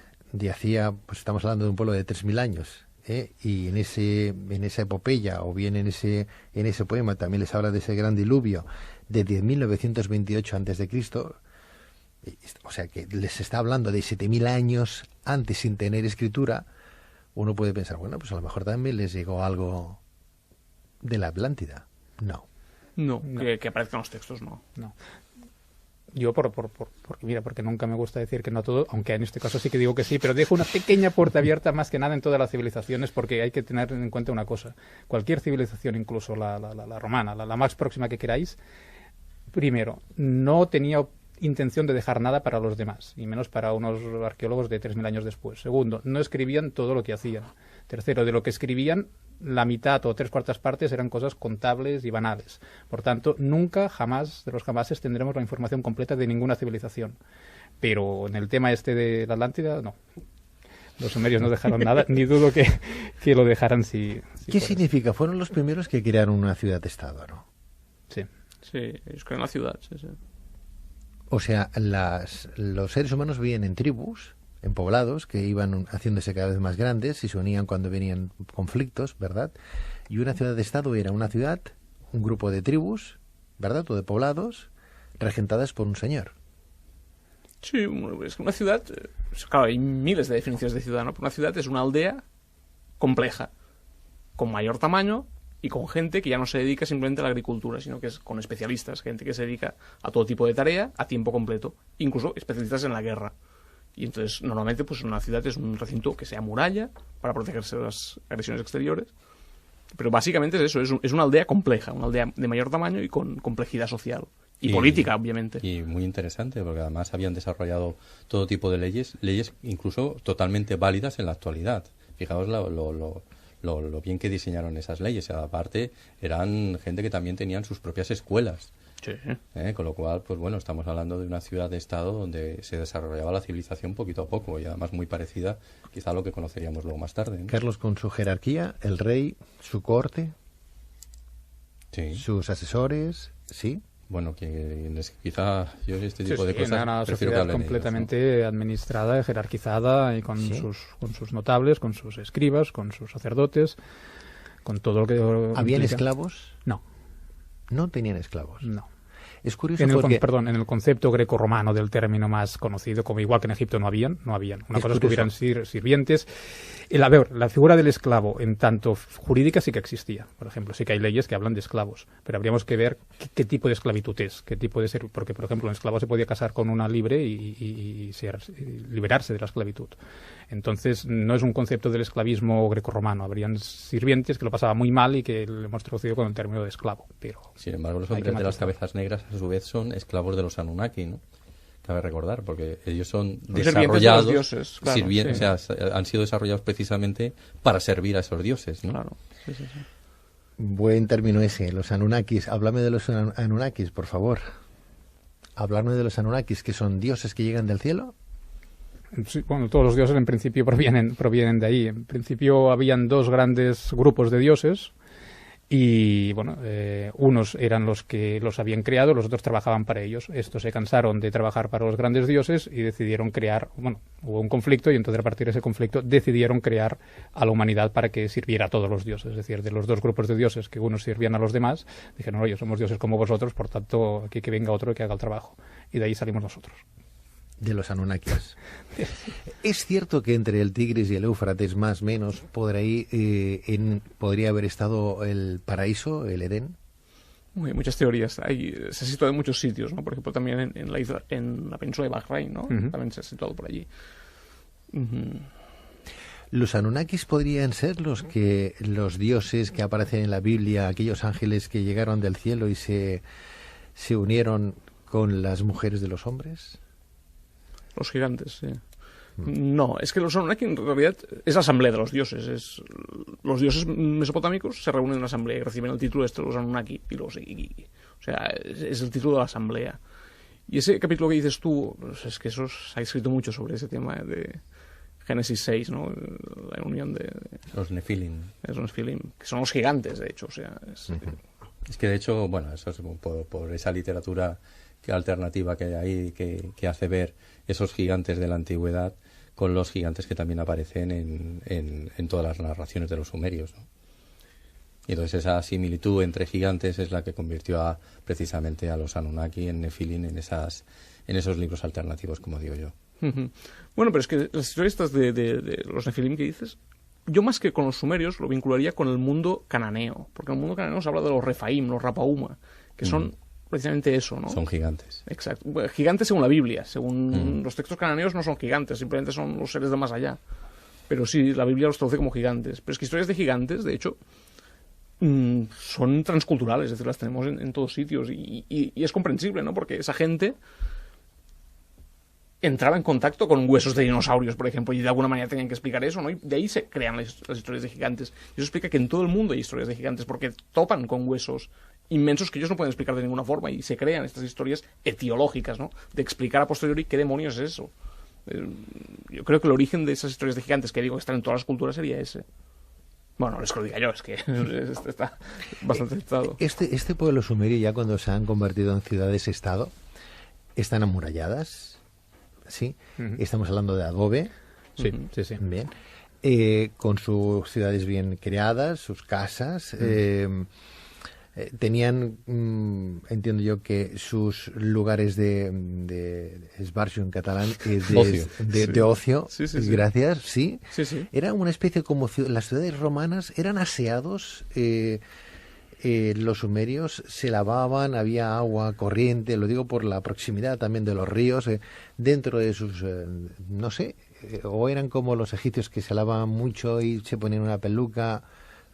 hacía, pues estamos hablando de un pueblo de 3.000 años, y en esa epopeya o bien en ese poema también les habla de ese gran diluvio de 10.928 antes de Cristo, o sea que les está hablando de 7.000 años antes sin tener escritura. Uno puede pensar, bueno, pues a lo mejor también les llegó algo de la Atlántida. No. Que aparezcan los textos, no. Yo, porque nunca me gusta decir que no todo, aunque en este caso sí que digo que sí, pero dejo una pequeña puerta abierta más que nada en todas las civilizaciones, porque hay que tener en cuenta una cosa. Cualquier civilización, incluso la romana, la más próxima que queráis, primero, no tenía intención de dejar nada para los demás, y menos para unos arqueólogos de 3.000 años después. Segundo, no escribían todo lo que hacían. Tercero, de lo que escribían, la mitad o 3/4 partes eran cosas contables y banales. Por tanto, nunca, jamás, de los jamases, tendremos la información completa de ninguna civilización. Pero en el tema este de la Atlántida, no. Los sumerios no dejaron nada, ni dudo que lo dejaran si ¿Qué significa? Fueron los primeros que crearon una ciudad-estado, ¿no? Sí. Sí, ellos crearon la ciudad, sí. O sea, los seres humanos vivían en tribus, en poblados, que iban haciéndose cada vez más grandes y se unían cuando venían conflictos, ¿verdad? Y una ciudad-estado era una ciudad, un grupo de tribus, ¿verdad? O de poblados, regentadas por un señor. Sí, es que una ciudad, claro, hay miles de definiciones de ciudad, ¿no? Pero una ciudad es una aldea compleja, con mayor tamaño y con gente que ya no se dedica simplemente a la agricultura, sino que es con especialistas, gente que se dedica a todo tipo de tarea a tiempo completo, incluso especialistas en la guerra. Y entonces, normalmente, pues una ciudad es un recinto que sea muralla para protegerse de las agresiones exteriores. Pero básicamente es eso, es una aldea compleja, una aldea de mayor tamaño y con complejidad social. Y política, obviamente. Y muy interesante, porque además habían desarrollado todo tipo de leyes incluso totalmente válidas en la actualidad. Fijaos lo bien que diseñaron esas leyes. Aparte, eran gente que también tenían sus propias escuelas. Sí. Con lo cual, pues bueno, estamos hablando de una ciudad-estado donde se desarrollaba la civilización poquito a poco y además muy parecida quizá a lo que conoceríamos luego más tarde, ¿no? Carlos, con su jerarquía, el rey, su corte, Sí. sus asesores, ¿sí? Bueno, quizá yo este tipo de Sí, cosas una prefiero que sociedad hablen completamente ellos, administrada, jerarquizada y con ¿Sí? sus notables, con sus escribas, con sus sacerdotes, con todo lo que ¿Habían implica. esclavos? No, No tenían esclavos. no. Es curioso En porque... en el concepto greco-romano del término más conocido, como igual que en Egipto no habían. Una Es cosa es que curioso. hubieran sirvientes. La figura del esclavo, en tanto jurídica, sí que existía. Por ejemplo, sí que hay leyes que hablan de esclavos, pero habríamos que ver qué tipo de esclavitud es, qué tipo de ser, porque, por ejemplo, un esclavo se podía casar con una libre y liberarse de la esclavitud. Entonces, no es un concepto del esclavismo grecorromano. Habrían sirvientes que lo pasaban muy mal y que le hemos traducido con el término de esclavo. Pero Sin embargo, los hay que hombres de las matizar. cabezas negras, a su vez, son esclavos de los Anunnaki, ¿no? Cabe recordar, porque ellos son Los sirvientes de los desarrollados, dioses, claro, sí. o sea, han sido desarrollados precisamente para servir a esos dioses, ¿no? Claro. Sí. Buen término ese, los Anunnakis. Háblame de los Anunnakis, por favor. Hablarme de los Anunnakis, que son dioses que llegan del cielo. Sí, bueno, todos los dioses en principio provienen de ahí. En principio habían dos grandes grupos de dioses y, bueno, unos eran los que los habían creado, los otros trabajaban para ellos. Estos se cansaron de trabajar para los grandes dioses y decidieron crear, bueno, hubo un conflicto y entonces a partir de ese conflicto decidieron crear a la humanidad para que sirviera a todos los dioses. Es decir, de los dos grupos de dioses que unos servían a los demás, dijeron, oye, somos dioses como vosotros, por tanto, aquí que venga otro y que haga el trabajo. Y de ahí salimos nosotros. De los Anunnakis. ¿Es cierto que entre el Tigris y el Éufrates, más o menos, por ahí podría haber estado el paraíso, el Edén? Hay muchas teorías. Se ha situado en muchos sitios, ¿no? Por ejemplo, también en la península de Bahrein, ¿no? Uh-huh. También se ha situado por allí. ¿Los Anunnakis podrían ser los dioses que aparecen en la Biblia, aquellos ángeles que llegaron del cielo y se unieron con las mujeres de los hombres? Los gigantes, sí. No, es que los Anunnaki en realidad es la asamblea de los dioses. Los dioses mesopotámicos se reúnen en una asamblea y reciben el título de los Anunnaki. O sea, es el título de la asamblea. Y ese capítulo que dices tú, pues es que se ha escrito mucho sobre ese tema de Génesis 6, ¿no? La unión de Los Nefilim. los Nefilim, que son los gigantes, de hecho. O sea, Es que de hecho, bueno, eso es por esa literatura alternativa que hay ahí, que hace ver esos gigantes de la antigüedad con los gigantes que también aparecen en todas las narraciones de los sumerios, ¿no? Y entonces esa similitud entre gigantes es la que convirtió precisamente a los Anunnaki en Nefilim en esos libros alternativos, como digo yo. Bueno, pero es que las historias estas de los Nefilim que dices, yo más que con los sumerios lo vincularía con el mundo cananeo, porque en el mundo cananeo se habla de los Refaim, los Rapauma, que son precisamente eso, ¿no? Son gigantes. Exacto. Bueno, gigantes según la Biblia. Según los textos cananeos no son gigantes, simplemente son los seres de más allá. Pero sí, la Biblia los traduce como gigantes. Pero es que historias de gigantes, de hecho, son transculturales, es decir, las tenemos en todos sitios. Y es comprensible, ¿no? Porque esa gente entraba en contacto con huesos de dinosaurios, por ejemplo, y de alguna manera tenían que explicar eso, ¿no? Y de ahí se crean las historias de gigantes. Y eso explica que en todo el mundo hay historias de gigantes, porque topan con huesos inmensos que ellos no pueden explicar de ninguna forma, y se crean estas historias etiológicas, ¿no? De explicar a posteriori qué demonios es eso. Yo creo que el origen de esas historias de gigantes, que digo que están en todas las culturas, sería ese. Bueno, no es que lo diga yo, es que está bastante aceptado. Este pueblo sumerio, ya cuando se han convertido en ciudades-estado, están amuralladas, ¿sí? Uh-huh. Estamos hablando de adobe. Sí, sí, sí. Bien. Con sus ciudades bien creadas, sus casas. tenían, entiendo yo, que sus lugares de esbarjo en catalán, de ocio, Sí. gracias, sí. Sí. Era una especie como las ciudades romanas, eran aseados, los sumerios se lavaban, había agua corriente, lo digo por la proximidad también de los ríos, dentro de sus, no sé, o eran como los egipcios que se lavaban mucho y se ponían una peluca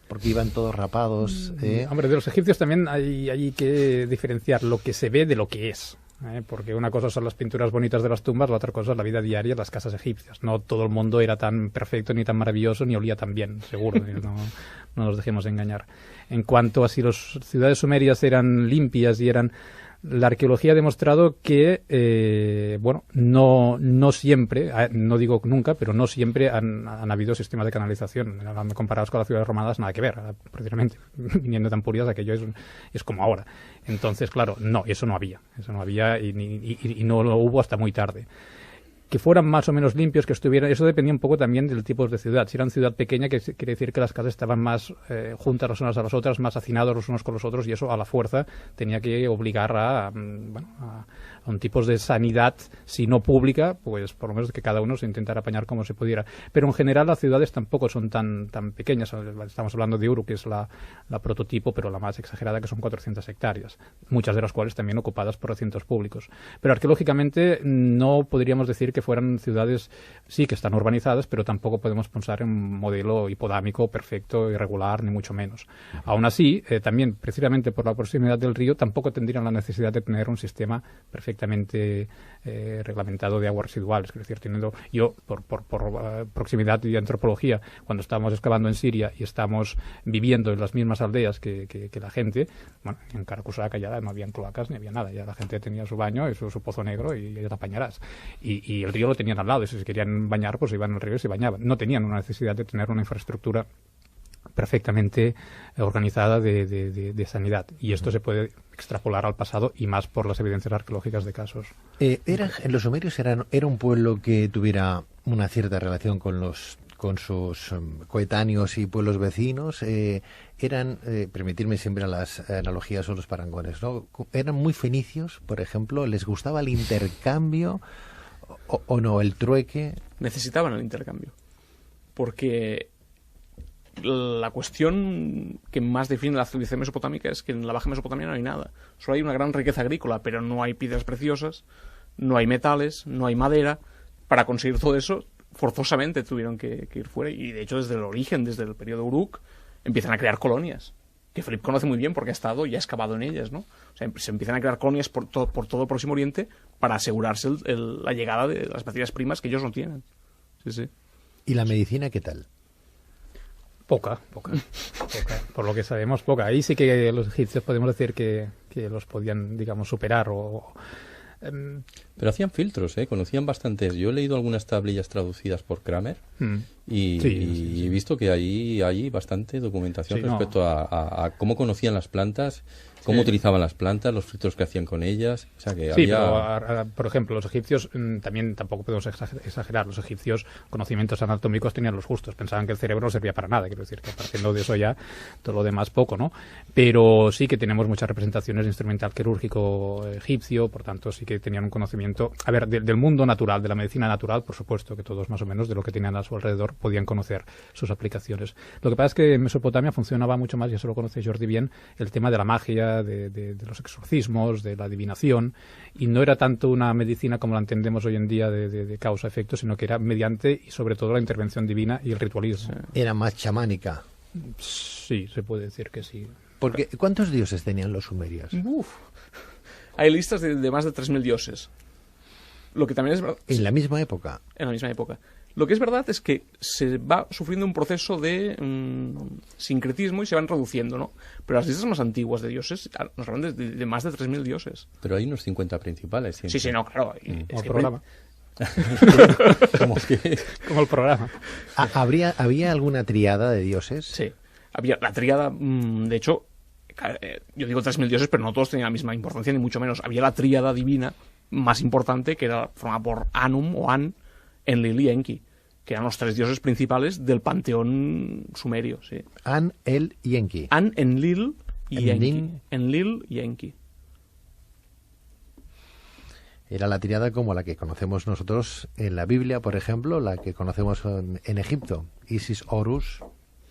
porque iban todos rapados. Hombre, de los egipcios también hay que diferenciar lo que se ve de lo que es. Porque una cosa son las pinturas bonitas de las tumbas, la otra cosa es la vida diaria de las casas egipcias. No todo el mundo era tan perfecto, ni tan maravilloso, ni olía tan bien, seguro. No nos dejemos engañar. En cuanto a si las ciudades sumerias eran limpias y eran... La arqueología ha demostrado que, no siempre, no digo nunca, pero no siempre han habido sistemas de canalización. Comparados con las ciudades romanas, nada que ver. Precisamente, viniendo tan purias, aquello es como ahora. Entonces, claro, no, eso no había y no lo hubo hasta muy tarde. Que fueran más o menos limpios, que estuvieran... Eso dependía un poco también del tipo de ciudad. Si era una ciudad pequeña, quiere decir que las casas estaban más juntas las unas a las otras, más hacinados los unos con los otros, y eso a la fuerza tenía que obligar a un tipo de sanidad, si no pública, pues por lo menos que cada uno se intentara apañar como se pudiera. Pero en general las ciudades tampoco son tan pequeñas. Estamos hablando de Uru, que es la prototipo, pero la más exagerada, que son 400 hectáreas, muchas de las cuales también ocupadas por recintos públicos. Pero arqueológicamente no podríamos decir que fueran ciudades, sí que están urbanizadas, pero tampoco podemos pensar en un modelo hipodámico perfecto, irregular, ni mucho menos. Aún así, también precisamente por la proximidad del río, tampoco tendrían la necesidad de tener un sistema perfectamente reglamentado de aguas residuales. Es decir, teniendo yo, por proximidad y antropología, cuando estábamos excavando en Siria y estamos viviendo en las mismas aldeas que la gente, bueno, en Karakusaka ya no habían cloacas ni había nada, ya la gente tenía su baño y su pozo negro y ya te apañarás. Y el río lo tenían al lado, y si se querían bañar, pues iban al río y se bañaban. No tenían una necesidad de tener una infraestructura perfectamente organizada de sanidad. Y esto se puede extrapolar al pasado, y más por las evidencias arqueológicas de casos. Los sumerios era un pueblo que tuviera una cierta relación con sus coetáneos y pueblos vecinos. Eran, permitirme siempre las analogías o los parangones, ¿no? Eran muy fenicios, por ejemplo. Les gustaba el intercambio o no, el trueque. Necesitaban el intercambio, porque la cuestión que más define la civilización mesopotámica es que en la Baja Mesopotamia no hay nada. Solo hay una gran riqueza agrícola, pero no hay piedras preciosas, no hay metales, no hay madera. Para conseguir todo eso, forzosamente tuvieron que ir fuera, y de hecho desde el origen, desde el periodo Uruk, empiezan a crear colonias, que Felipe conoce muy bien porque ha estado y ha excavado en ellas, ¿no? O sea, se empiezan a crear colonias por todo el Próximo Oriente para asegurarse la llegada de las materias primas que ellos no tienen. Sí. ¿Y la medicina qué tal? Poca. Por lo que sabemos, poca. Ahí sí que los egipcios podemos decir que los podían, digamos, superar Pero hacían filtros, conocían bastantes. Yo he leído algunas tablillas traducidas por Kramer y he visto que ahí hay bastante documentación respecto a cómo conocían las plantas, cómo utilizaban las plantas, los filtros que hacían con ellas. O sea que pero por ejemplo, los egipcios también tampoco podemos exagerar. Los egipcios conocimientos anatómicos tenían los justos. Pensaban que el cerebro no servía para nada. Quiero decir que partiendo de eso ya todo lo demás poco, ¿no? Pero sí que tenemos muchas representaciones de instrumental quirúrgico egipcio, por tanto sí que tenían un conocimiento, del mundo natural, de la medicina natural, por supuesto, que todos más o menos de lo que tenían a su alrededor podían conocer sus aplicaciones. Lo que pasa es que en Mesopotamia funcionaba mucho más, y eso lo conoce Jordi bien, el tema de la magia, de los exorcismos, de la adivinación, y no era tanto una medicina como la entendemos hoy en día de causa-efecto, sino que era mediante y sobre todo la intervención divina y el ritualismo. Era más chamánica. Sí, se puede decir que sí. Porque ¿cuántos dioses tenían los sumerios? Hay listas de más de 3.000 dioses. Lo que también es verdad. ¿En la misma época? En la misma época. Lo que es verdad es que se va sufriendo un proceso de sincretismo y se van reduciendo, ¿no? Pero las listas más antiguas de dioses nos hablan de más de 3.000 dioses. Pero hay unos 50 principales. Siempre. Sí, no, claro. Como el programa. Como el programa. ¿Había alguna triada de dioses? Sí. Había la tríada, de hecho, yo digo 3.000 dioses, pero no todos tenían la misma importancia, ni mucho menos. Había la tríada divina más importante, que era formada por Anum o An, Enlil y Enki, que eran los tres dioses principales del panteón sumerio. Sí. An, El y Enki. An, Enlil y Enlil. Enki. Enlil y Enki. Era la tríada como la que conocemos nosotros en la Biblia, por ejemplo, la que conocemos en Egipto. Isis, Horus.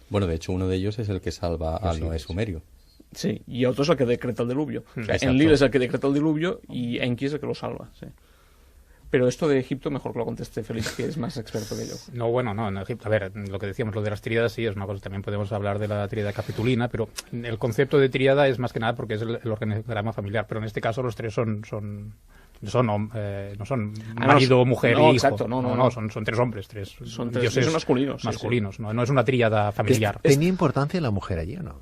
Bueno, de hecho, uno de ellos es el que salva al Noé sumerio. Sí, y otro es el que decreta el diluvio. O sea, Exacto. Enlil es el que decreta el diluvio y Enki es el que lo salva. Sí. Pero esto de Egipto, mejor que lo conteste Félix, que es más experto que yo. No, bueno, no, en Egipto. A ver, lo que decíamos, lo de las tríadas sí es una cosa. También podemos hablar de la tríada capitulina, pero el concepto de tríada es más que nada porque es el organigrama familiar. Pero en este caso los tres no son marido, mujer no, y hijo. exacto, no. Son tres hombres, Son dioses tres masculinos. Sí, masculinos. No es una tríada familiar. ¿Tenía importancia la mujer allí o no?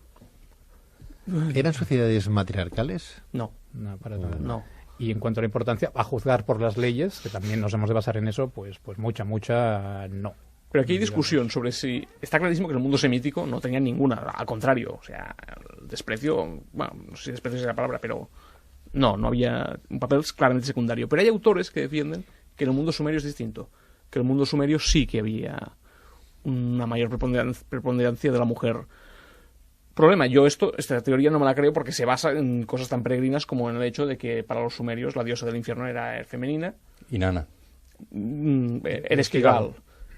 ¿Eran sociedades matriarcales? sí. No, Para nada. no. Y en cuanto a la importancia, a juzgar por las leyes, que también nos hemos de basar en eso, pues mucha no. Pero aquí hay discusión sobre si... Está clarísimo que en el mundo semítico no tenían ninguna, al contrario. O sea, el desprecio... Bueno, no sé si desprecio es la palabra, pero... No había un papel claramente secundario. Pero hay autores que defienden que en el mundo sumerio es distinto. Que en el mundo sumerio sí que había una mayor preponderancia de la mujer. Problema, esta teoría no me la creo porque se basa en cosas tan peregrinas como en el hecho de que para los sumerios la diosa del infierno era femenina. Inanna. Era Esquigal.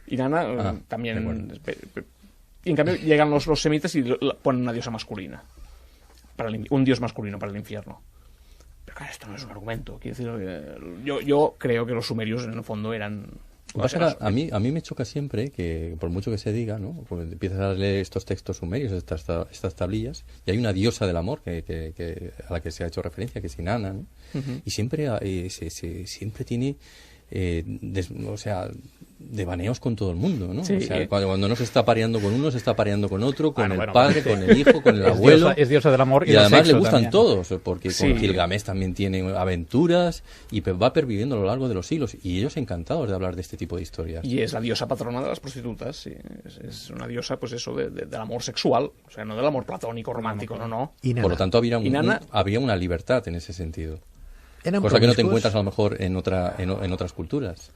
Inanna también. Y en cambio llegan los semitas y ponen una diosa masculina. Un dios masculino para el infierno. Pero claro, esto no es un argumento. Quiero decir, yo creo que los sumerios en el fondo eran... Lo que pasa es que a mí me choca siempre que, por mucho que se diga, ¿no? Pues empiezas a leer estos textos sumerios, estas tablillas, y hay una diosa del amor a la que se ha hecho referencia, que es Inanna, ¿no? Uh-huh. Y siempre, siempre tiene, devaneos con todo el mundo, ¿no? Sí. O sea, cuando no se está pareando con uno, se está pareando con otro, con el Bueno, padre, con el hijo, con el abuelo. Es diosa del amor Y del además sexo le gustan también. todos, porque Sí. con Gilgamesh también tiene aventuras y va perviviendo a lo largo de los siglos. Y ellos encantados de hablar de este tipo de historias. Y es la diosa patrona de las prostitutas, sí. Es una diosa, pues eso, del amor sexual. O sea, no del amor platónico, romántico, no. Inanna. Por lo tanto, había Inanna- había una libertad en ese sentido. ¿Eran Cosa que no te promiscuos? encuentras a lo mejor en otras culturas.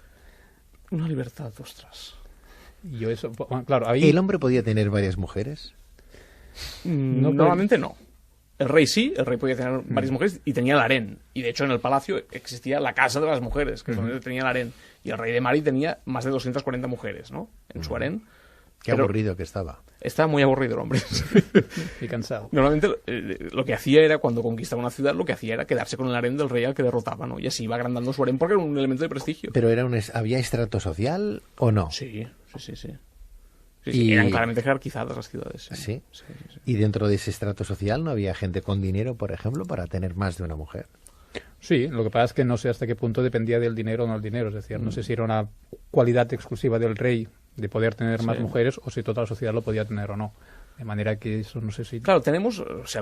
Una libertad, ostras. Y yo eso, bueno, claro, ahí... ¿El hombre podía tener varias mujeres? No, Normalmente no. El rey sí, el rey podía tener varias mujeres y tenía el harén. Y de hecho en el palacio existía la casa de las mujeres, que es donde tenía el harén. Y el rey de Mari tenía más de 240 mujeres, ¿no? En su harén. Qué Pero aburrido que estaba. estaba muy aburrido el hombre. y cansado. Normalmente lo que hacía era, cuando conquistaba una ciudad, lo que hacía era quedarse con el harén del rey al que derrotaba, ¿no? Y así iba agrandando su harén porque era un elemento de prestigio. ¿Pero había estrato social o no? Sí. Y- Eran claramente jerarquizadas las ciudades. ¿Sí? Sí. ¿Y dentro de ese estrato social no había gente con dinero, por ejemplo, para tener más de una mujer? Sí, lo que pasa es que no sé hasta qué punto dependía del dinero o no el dinero. Es decir, no sé si era una cualidad exclusiva del rey de poder tener más Sí. mujeres o si toda la sociedad lo podía tener o no. De manera que eso no sé si... Claro, tenemos, o sea,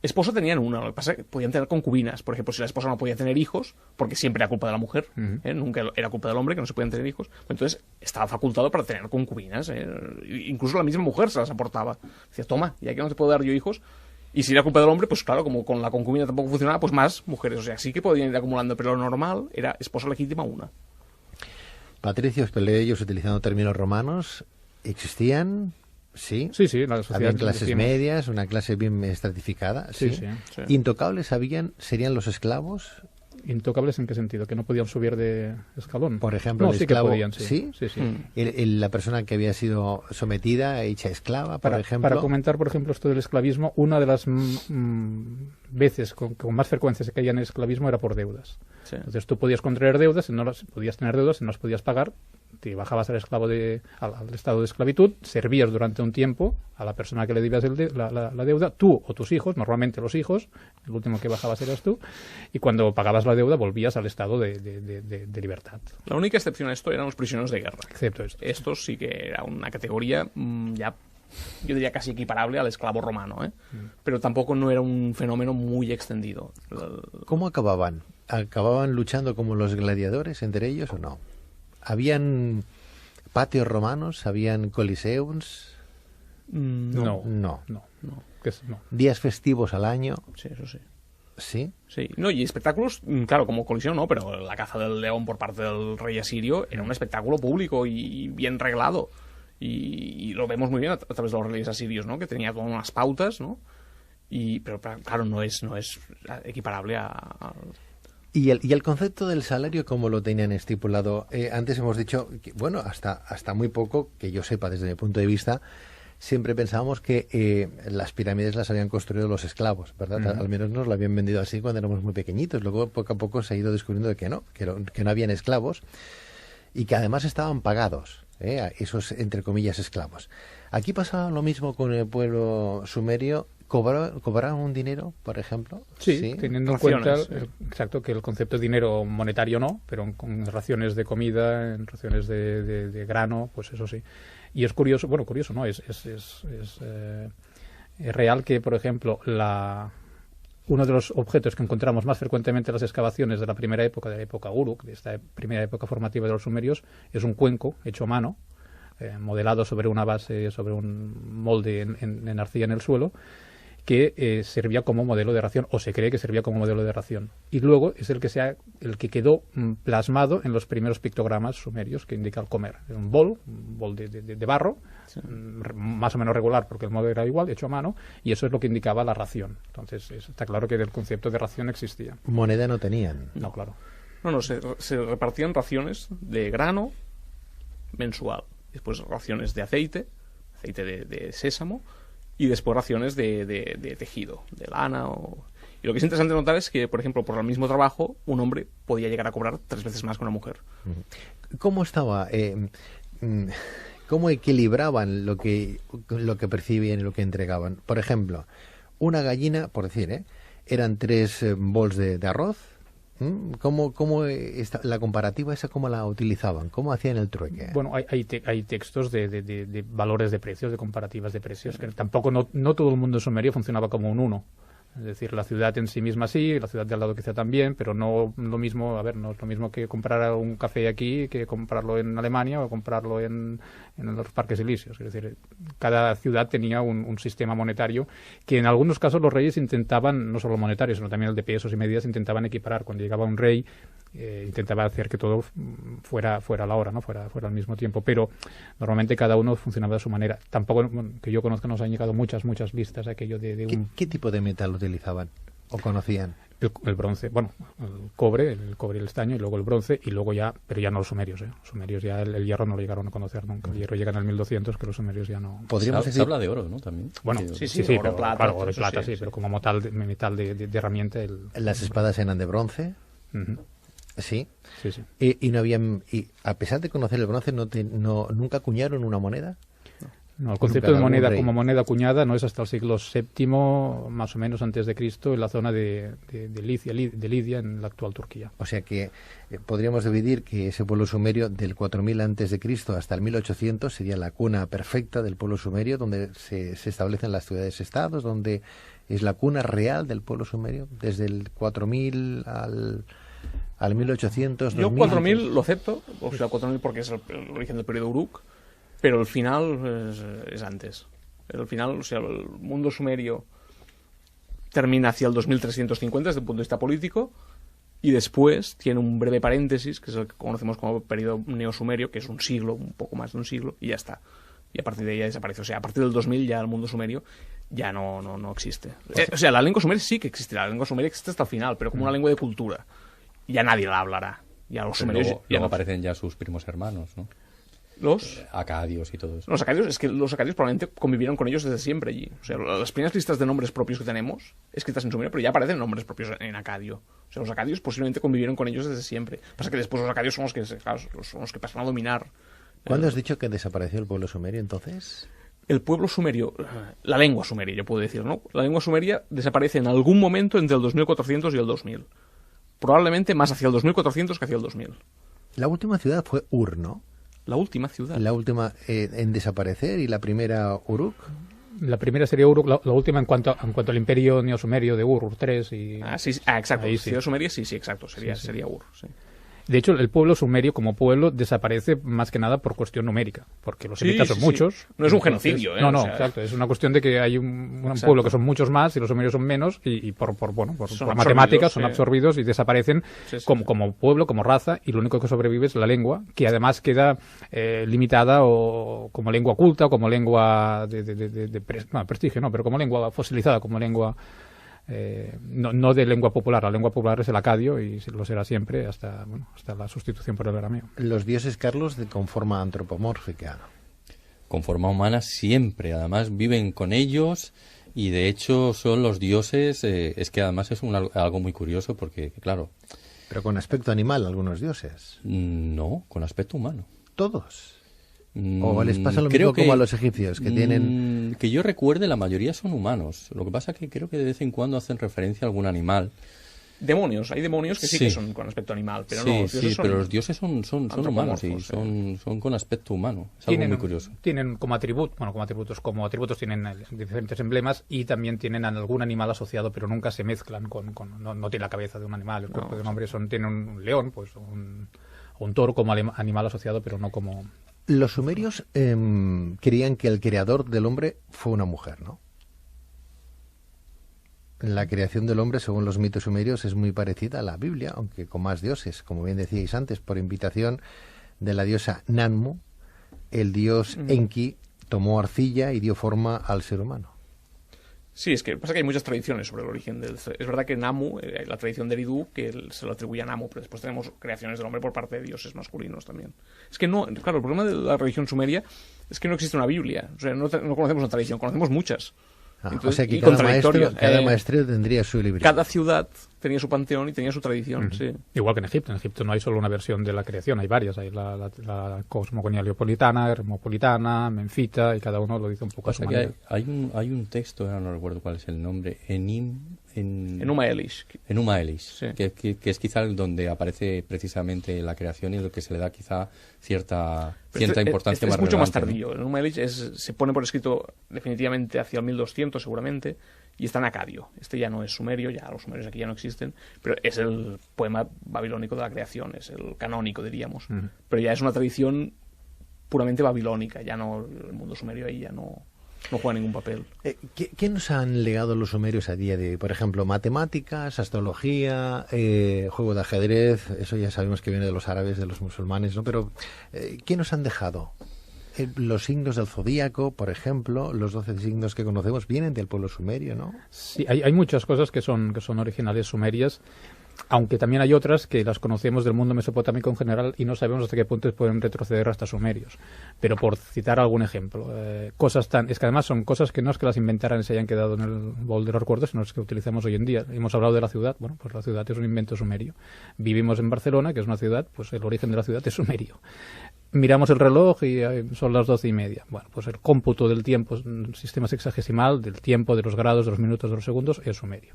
esposa tenían una, lo que pasa es que podían tener concubinas. Por ejemplo, si la esposa no podía tener hijos, porque siempre era culpa de la mujer, nunca era culpa del hombre que no se podían tener hijos, pues entonces estaba facultado para tener concubinas. Incluso la misma mujer se las aportaba. Decía, toma, ya que no te puedo dar yo hijos. Y si era culpa del hombre, pues claro, como con la concubina tampoco funcionaba, pues más mujeres. O sea, sí que podían ir acumulando, pero lo normal era esposa legítima una. Patricios, plebeyos, utilizando términos romanos, ¿existían? Sí. Sí, la sociedad... Habían clases decíamos. medias, una clase bien estratificada. Sí, Sí. sí. ¿Intocables serían los esclavos? ¿Intocables en qué sentido? ¿Que no podían subir de escalón? Por ejemplo, no, el sí esclavo... que podían, sí. ¿Sí? Sí. La persona que había sido sometida, hecha esclava, por Para ejemplo. comentar, por ejemplo, esto del esclavismo, una de las veces con más frecuencia se caía en el esclavismo era por deudas. Sí. Entonces tú podías contraer deudas, podías tener deudas, si no las podías pagar, te bajabas al estado de esclavitud, servías durante un tiempo a la persona que le debías la deuda, tú o tus hijos, normalmente los hijos, el último que bajabas eras tú, y cuando pagabas la deuda volvías al estado de libertad, La única excepción a esto eran los prisioneros de guerra. excepto esto. Estos sí que era una categoría ya, yo diría casi equiparable al esclavo romano, ¿eh? Pero tampoco no era un fenómeno muy extendido. ¿Cómo acababan? ¿Acababan luchando como los gladiadores entre ellos o no? ¿Habían patios romanos? ¿Habían coliseums? No. No. No. No. ¿Días festivos al año? Sí, eso sí. Sí. Sí, no, y espectáculos, claro, como colisión no, pero la caza del león por parte del rey asirio era un espectáculo público y bien reglado. Y lo vemos muy bien a través de los reyes asirios, ¿no? Que tenía todas unas pautas, ¿no? Pero claro, no es equiparable a... ¿Y el concepto del salario cómo lo tenían estipulado? Antes hemos dicho que, bueno, hasta muy poco, que yo sepa desde mi punto de vista, siempre pensábamos que las pirámides las habían construido los esclavos, ¿verdad? Al menos nos lo habían vendido así cuando éramos muy pequeñitos. Luego, poco a poco, se ha ido descubriendo de que no habían esclavos y que además estaban pagados, esos, entre comillas, esclavos. Aquí pasaba lo mismo con el pueblo sumerio. ¿Cobraban un dinero, por ejemplo? Sí, teniendo en cuenta exacto, que el concepto de dinero monetario no, pero con raciones de comida, en raciones de grano, pues eso sí. Y es curioso, bueno, curioso, ¿no? Es real que, por ejemplo, uno de los objetos que encontramos más frecuentemente en las excavaciones de la época Uruk, de esta primera época formativa de los sumerios, es un cuenco hecho a mano, modelado sobre una base, sobre un molde en arcilla en el suelo, que servía como modelo de ración, o se cree que servía como modelo de ración. Y luego es el que quedó plasmado en los primeros pictogramas sumerios que indica el comer. Un bol de barro, sí, más o menos regular, porque el molde era igual, hecho a mano, y eso es lo que indicaba la ración. Entonces está claro que el concepto de ración existía. ¿Moneda no tenían? No, claro. No, se repartían raciones de grano mensual, después raciones de aceite de sésamo, y después raciones de tejido, de lana. Y lo que es interesante notar es que, por ejemplo, por el mismo trabajo, un hombre podía llegar a cobrar 3 veces más que una mujer. ¿Cómo estaba? ¿Cómo equilibraban lo que percibían y lo que entregaban? Por ejemplo, una gallina, por decir, eran 3 bols de arroz. ¿Cómo la comparativa esa, cómo la utilizaban? ¿Cómo hacían el trueque? Bueno, hay textos de valores de precios, de comparativas de precios, que tampoco no todo el mundo sumerio funcionaba como un uno. Es decir, la ciudad en sí misma sí, la ciudad de al lado quizá también, pero no lo mismo, no es lo mismo que comprar un café aquí que comprarlo en Alemania o comprarlo en los Parques Elíseos. Es decir, cada ciudad tenía un sistema monetario que en algunos casos los reyes intentaban, no solo monetario, sino también el de pesos y medidas, intentaban equiparar. Cuando llegaba un rey, intentaba hacer que todo fuera a la hora, ¿no? fuera al mismo tiempo, pero normalmente cada uno funcionaba de su manera. Tampoco, que yo conozca, nos han llegado muchas listas aquello de ¿Qué tipo de metal utilizaban o conocían? El bronce, bueno, el cobre y el estaño, y luego el bronce, y luego pero ya no los sumerios. Los sumerios ya el hierro no lo llegaron a conocer nunca. El hierro llega en el 1200, que los sumerios ya no. Se habla de oro, ¿no? También. Bueno, sí, oro, pero, plata. Claro, oro y plata, sí, pero como metal de herramienta. ¿Las espadas eran de bronce? Uh-huh. Sí. Sí. Y no habían, y a pesar de conocer el bronce, ¿nunca acuñaron una moneda? No, el concepto de moneda como moneda acuñada no es hasta el siglo VII, más o menos antes de Cristo, en la zona de Lidia, en la actual Turquía. O sea que podríamos dividir que ese pueblo sumerio del 4000 antes de Cristo hasta el 1800 sería la cuna perfecta del pueblo sumerio, donde se establecen las ciudades-estados, donde es la cuna real del pueblo sumerio, desde el 4000 al 1800. Yo 4000 lo acepto, o sea, 4000 porque es el origen del periodo Uruk. Pero el final es antes. El final, o sea, el mundo sumerio termina hacia el 2350 desde el punto de vista político, y después tiene un breve paréntesis, que es el que conocemos como periodo neosumerio, que es un siglo, un poco más de un siglo, y ya está. Y a partir de ahí ya desaparece. O sea, a partir del 2000 ya el mundo sumerio ya no existe. O sea, la lengua sumeria sí que existirá. La lengua sumeria existe hasta el final, pero como una lengua de cultura. Ya nadie la hablará. Ya los sumerios... Luego aparecen ya sus primos hermanos, ¿no? Los acadios y todo eso. Los acadios probablemente convivieron con ellos desde siempre allí. O sea, las primeras listas de nombres propios que tenemos, escritas en sumerio, pero ya aparecen nombres propios en acadio. O sea, los acadios posiblemente convivieron con ellos desde siempre. Pasa que después los acadios son los que pasan a dominar. ¿Cuándo has dicho que desapareció el pueblo sumerio entonces? El pueblo sumerio, la lengua sumeria, yo puedo decir, ¿no? La lengua sumeria desaparece en algún momento entre el 2400 y el 2000. Probablemente más hacia el 2400 que hacia el 2000. La última ciudad fue Ur, ¿no? La última ciudad. La última en desaparecer, y la primera Uruk. La primera sería Uruk, la última en cuanto al imperio neosumerio de Ur III. Sí, exacto. Ahí Ciudad sumeria, sí, exacto. Sería Ur, sí. De hecho, el pueblo sumerio como pueblo desaparece más que nada por cuestión numérica, porque los semitas son muchos. No es un genocidio, ¿eh? No, exacto. Es una cuestión de que hay un pueblo que son muchos más y los sumerios son menos y por matemáticas son absorbidos y desaparecen como pueblo, como raza, y lo único que sobrevive es la lengua, que además queda limitada o como lengua oculta o como lengua de prestigio, no, pero como lengua fosilizada, como lengua... no de lengua popular. La lengua popular es el acadio y lo será siempre hasta la sustitución por el arameo. Los dioses, Carlos, con forma antropomórfica. Con forma humana siempre. Además viven con ellos y de hecho son los dioses. Es que además es algo muy curioso porque, claro... Pero con aspecto animal, algunos dioses. No, con aspecto humano. ¿Todos? ¿O les pasa lo mismo como a los egipcios, que tienen...? Que yo recuerde, la mayoría son humanos. Lo que pasa es que creo que de vez en cuando hacen referencia a algún animal. Demonios, hay demonios que sí que son con aspecto animal, pero pero los dioses son humanos y son con aspecto humano. Es algo muy curioso. Tienen como atributos tienen diferentes emblemas y también tienen algún animal asociado, pero nunca se mezclan no tiene la cabeza de un animal, el cuerpo de un hombre, tienen un león, pues un toro como animal asociado, pero no como... Los sumerios creían que el creador del hombre fue una mujer, ¿no? La creación del hombre, según los mitos sumerios, es muy parecida a la Biblia, aunque con más dioses. Como bien decíais antes, por invitación de la diosa Nanmu, el dios Enki tomó arcilla y dio forma al ser humano. Sí, es que pasa que hay muchas tradiciones sobre el origen del... Es verdad que Namu, la tradición de Eridu, que se lo atribuye a Namu, pero después tenemos creaciones del hombre por parte de dioses masculinos también. Es que no, claro, el problema de la religión sumeria es que no existe una Biblia. O sea, no conocemos una tradición, conocemos muchas. Entonces, o sea que cada maestro tendría su libro. Cada ciudad tenía su panteón y tenía su tradición, sí. Igual que en Egipto. En Egipto no hay solo una versión de la creación, hay varias. Hay la cosmogonía heliopolitana, hermopolitana, menfita, y cada uno lo dice un poco a su manera. Hay un texto, ahora no recuerdo cuál es el nombre, Enuma Elish. Enuma Elish, sí. que es quizá donde aparece precisamente la creación y lo que se le da quizá cierta importancia más relevante. Es mucho más tardío. Enuma Elish se pone por escrito definitivamente hacia el 1200 seguramente, y está en acadio. Este ya no es sumerio, ya los sumerios aquí ya no existen, pero es el poema babilónico de la creación, es el canónico, diríamos. Pero ya es una tradición puramente babilónica, ya no, el mundo sumerio ahí ya no juega ningún papel. ¿Qué nos han legado los sumerios a día de hoy? Por ejemplo, matemáticas, astrología, juego de ajedrez, eso ya sabemos que viene de los árabes, de los musulmanes, ¿no? Pero, ¿qué nos han dejado? Los signos del zodíaco, por ejemplo, los 12 signos que conocemos vienen del pueblo sumerio, ¿no? Sí, hay muchas cosas que son originales sumerias, aunque también hay otras que las conocemos del mundo mesopotámico en general y no sabemos hasta qué punto pueden retroceder hasta sumerios. Pero por citar algún ejemplo, es que además son cosas que no es que las inventaran y se hayan quedado en el bol de los recuerdos, sino es que utilizamos hoy en día. Hemos hablado de la ciudad, bueno, pues la ciudad es un invento sumerio. Vivimos en Barcelona, que es una ciudad, pues el origen de la ciudad es sumerio. Miramos el reloj y son las 12:30. Bueno, pues el cómputo del tiempo, el sistema sexagesimal, del tiempo, de los grados, de los minutos, de los segundos, es sumerio.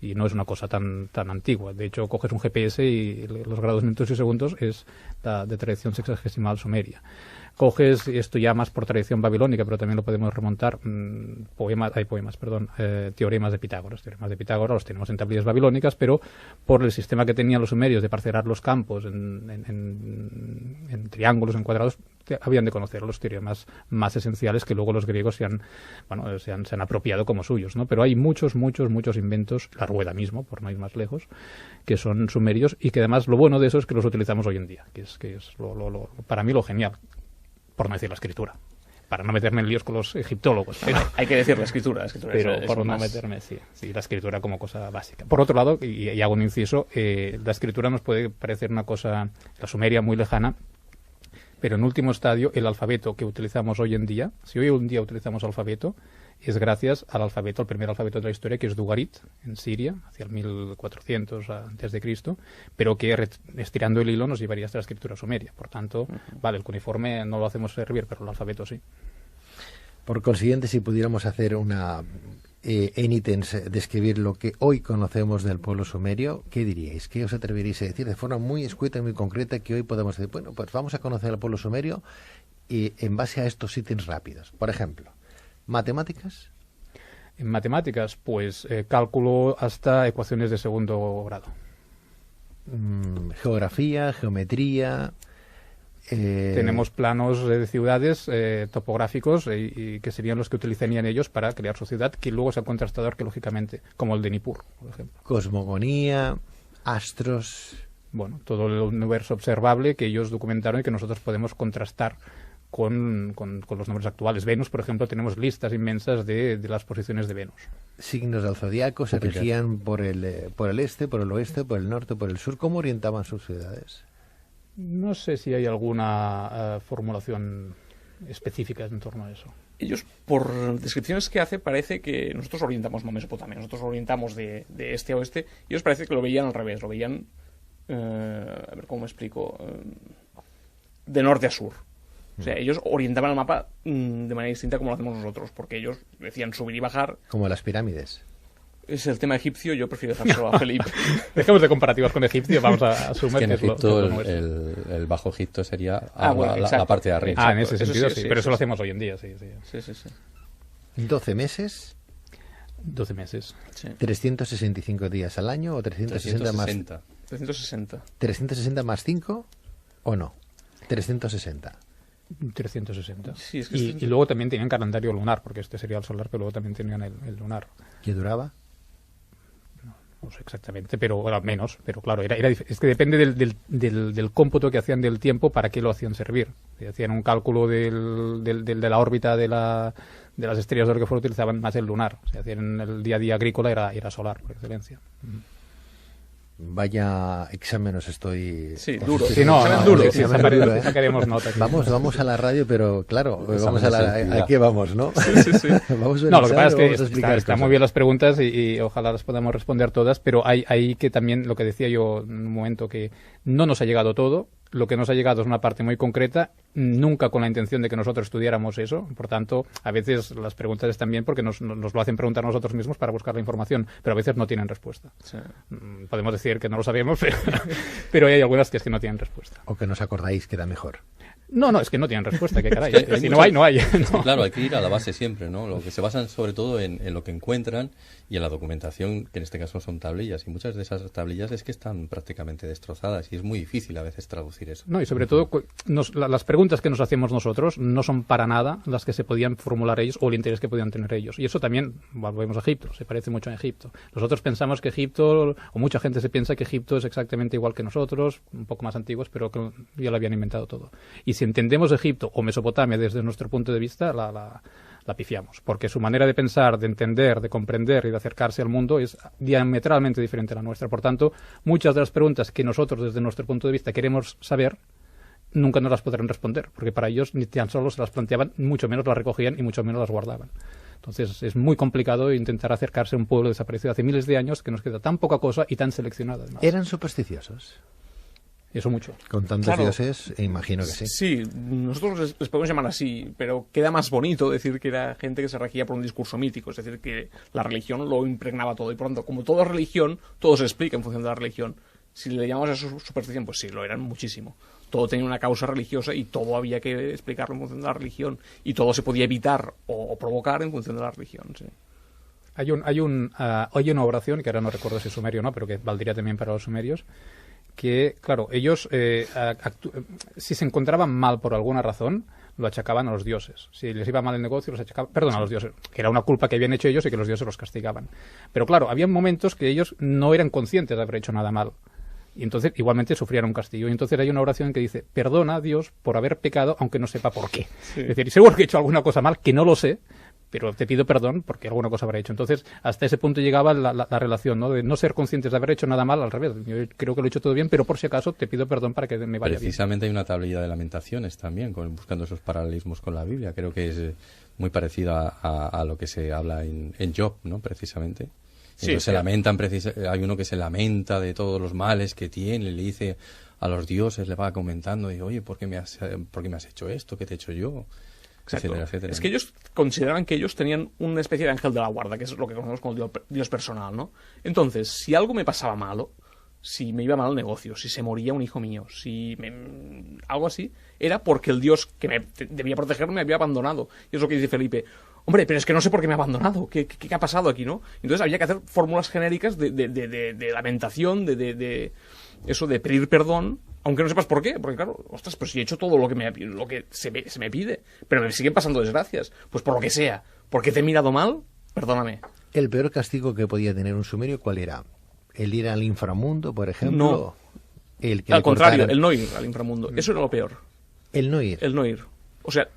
Y no es una cosa tan antigua. De hecho, coges un GPS y los grados, minutos y segundos es de tradición sexagesimal sumeria. Coges esto ya más por tradición babilónica, pero también lo podemos remontar, teoremas de Pitágoras. Teoremas de Pitágoras los tenemos en tablillas babilónicas, pero por el sistema que tenían los sumerios de parcelar los campos en triángulos, en cuadrados, habían de conocer los teoremas más esenciales que luego los griegos se han apropiado como suyos, ¿no? Pero hay muchos inventos, la rueda mismo, por no ir más lejos, que son sumerios y que además lo bueno de eso es que los utilizamos hoy en día, que es para mí lo genial, por no decir la escritura, para no meterme en líos con los egiptólogos. Pero, hay que decir la escritura pero por no meterme, sí, la escritura como cosa básica. Por otro lado, y hago un inciso, la escritura nos puede parecer una cosa, la sumeria, muy lejana, pero en último estadio, el alfabeto que utilizamos hoy en día, si hoy un día utilizamos alfabeto, es gracias al primer alfabeto de la historia, que es Dugarit, en Siria, hacia el 1400 antes de Cristo, pero que estirando el hilo nos llevaría hasta la escritura sumeria. Por tanto, vale, el cuneiforme no lo hacemos servir, pero el alfabeto sí. Por consiguiente, si pudiéramos hacer una en ítems describir lo que hoy conocemos del pueblo sumerio, ¿qué diríais? ¿Qué os atreveríais a decir de forma muy escueta y muy concreta que hoy podemos decir, bueno, pues vamos a conocer al pueblo sumerio y en base a estos ítems rápidos? Por ejemplo, ¿matemáticas? En matemáticas, pues cálculo hasta ecuaciones de segundo grado. geografía, geometría. Tenemos planos de ciudades topográficos y que serían los que utilizarían ellos para crear su ciudad, que luego se han contrastado arqueológicamente, como el de Nippur, por ejemplo. Cosmogonía, astros. Bueno, todo el universo observable que ellos documentaron y que nosotros podemos contrastar con los nombres actuales. Venus, por ejemplo, tenemos listas inmensas de las posiciones de Venus. Signos del zodiaco se regían por el este, por el oeste, por el norte, por el sur. ¿Cómo orientaban sus ciudades? No sé si hay alguna formulación específica en torno a eso. Ellos, por descripciones que hace, parece que nosotros orientamos más Mesopotamia, nosotros orientamos de este a oeste, y ellos parece que lo veían al revés, lo veían, a ver cómo me explico, de norte a sur. O sea, ellos orientaban el mapa de manera distinta como lo hacemos nosotros, porque ellos decían subir y bajar. Como las pirámides. Es el tema egipcio, yo prefiero dejárselo a Felipe. Dejemos de comparativas con Egipcio, vamos a asumir que en es lo Egipto el Bajo Egipto sería la parte de arriba. Ah, en ese sentido sí, pero eso lo hacemos hoy en día, sí. 12 meses. 12 meses. Sí. 365 días al año o 360 más. 360. 360 más 5 o no. 360. 360. Sí, es que y luego también tenían calendario lunar, porque este sería el solar, pero luego también tenían el lunar. ¿Qué duraba? No sé exactamente, pero bueno, menos. Pero claro, es que depende del cómputo que hacían del tiempo para qué lo hacían servir. Si hacían un cálculo de la órbita de las estrellas de lo que fuera, utilizaban más el lunar. Si hacían el día a día agrícola, era solar, por excelencia. Vaya examen os estoy... Sí, duro. Sí, no, duro, sacaremos nota. Vamos a la radio, pero claro, vamos ¿a qué vamos, no? Sí. Vamos a No, lo que pasa es vamos que está muy bien las preguntas y ojalá las podamos responder todas, pero hay que también, lo que decía yo en un momento, que no nos ha llegado todo. Lo que nos ha llegado es una parte muy concreta, nunca con la intención de que nosotros estudiáramos eso. Por tanto, a veces las preguntas están bien porque nos lo hacen preguntar nosotros mismos para buscar la información, pero a veces no tienen respuesta. Sí. Podemos decir que no lo sabemos, pero hay algunas que es que no tienen respuesta. O que nos acordáis que era mejor. No, es que no tienen respuesta, que caray. Si no hay, no hay. No. Claro, hay que ir a la base siempre, ¿no? Lo que se basan sobre todo en lo que encuentran y en la documentación, que en este caso son tablillas. Y muchas de esas tablillas es que están prácticamente destrozadas y es muy difícil a veces traducir eso. No, y sobre todo las preguntas que nos hacemos nosotros no son para nada las que se podían formular ellos o el interés que podían tener ellos. Y eso también, volvemos a Egipto, se parece mucho a Egipto. Nosotros pensamos que Egipto, o mucha gente se piensa que Egipto es exactamente igual que nosotros, un poco más antiguos, pero que ya lo habían inventado todo. Y si entendemos Egipto o Mesopotamia desde nuestro punto de vista, la pifiamos, porque su manera de pensar, de entender, de comprender y de acercarse al mundo es diametralmente diferente a la nuestra. Por tanto, muchas de las preguntas que nosotros desde nuestro punto de vista queremos saber, nunca nos las podrán responder, porque para ellos ni tan solo se las planteaban, mucho menos las recogían y mucho menos las guardaban. Entonces es muy complicado intentar acercarse a un pueblo desaparecido hace miles de años que nos queda tan poca cosa y tan seleccionada, además. ¿Eran supersticiosos? Eso mucho. Con tantos dioses, imagino que sí. Sí, nosotros les podemos llamar así, pero queda más bonito decir que era gente que se regía por un discurso mítico, es decir, que la religión lo impregnaba todo. Y por tanto, como toda religión, todo se explica en función de la religión. Si le llamamos a eso superstición, pues sí, lo eran muchísimo. Todo tenía una causa religiosa y todo había que explicarlo en función de la religión. Y todo se podía evitar o provocar en función de la religión, sí. Hay una oración, que ahora no recuerdo si es sumerio o no, pero que valdría también para los sumerios, que, claro, ellos, si se encontraban mal por alguna razón, lo achacaban a los dioses. Si les iba mal el negocio, los achacaban, perdón, a los dioses, que era una culpa que habían hecho ellos y que los dioses los castigaban. Pero claro, había momentos que ellos no eran conscientes de haber hecho nada mal. Y entonces igualmente sufrían un castigo. Y entonces hay una oración que dice: perdona a Dios por haber pecado, aunque no sepa por qué. Sí. Es decir, seguro que he hecho alguna cosa mal, que no lo sé, pero te pido perdón porque alguna cosa habrá hecho. Entonces, hasta ese punto llegaba la relación, ¿no? De no ser conscientes de haber hecho nada mal, al revés. Yo creo que lo he hecho todo bien, pero por si acaso te pido perdón para que me vaya bien. Precisamente hay una tablilla de lamentaciones también, buscando esos paralelismos con la Biblia. Creo que es muy parecida a lo que se habla en Job, ¿no? Precisamente. Sí, se lamentan, hay uno que se lamenta de todos los males que tiene, le dice a los dioses, le va comentando, y oye, ¿por qué me has hecho esto? ¿Qué te he hecho yo? Exacto. Etcétera, etcétera. Es que ellos consideraban que ellos tenían una especie de ángel de la guarda, que es lo que conocemos como Dios personal, ¿no? Entonces, si algo me pasaba malo, si me iba mal el negocio, si se moría un hijo mío, algo así, era porque el Dios que me debía protegerme me había abandonado. Y es lo que dice Felipe: hombre, pero es que no sé por qué me ha abandonado, ¿qué ha pasado aquí, no? Entonces había que hacer fórmulas genéricas de lamentación, de eso de pedir perdón, aunque no sepas por qué, porque claro, ostras, pues si he hecho todo lo que se me pide, pero me siguen pasando desgracias, pues por lo que sea, porque te he mirado mal, perdóname. ¿El peor castigo que podía tener un sumerio cuál era? ¿El ir al inframundo, por ejemplo? No. El que Al contrario, el no ir al inframundo. Eso era lo peor. El no ir. El no ir. O sea,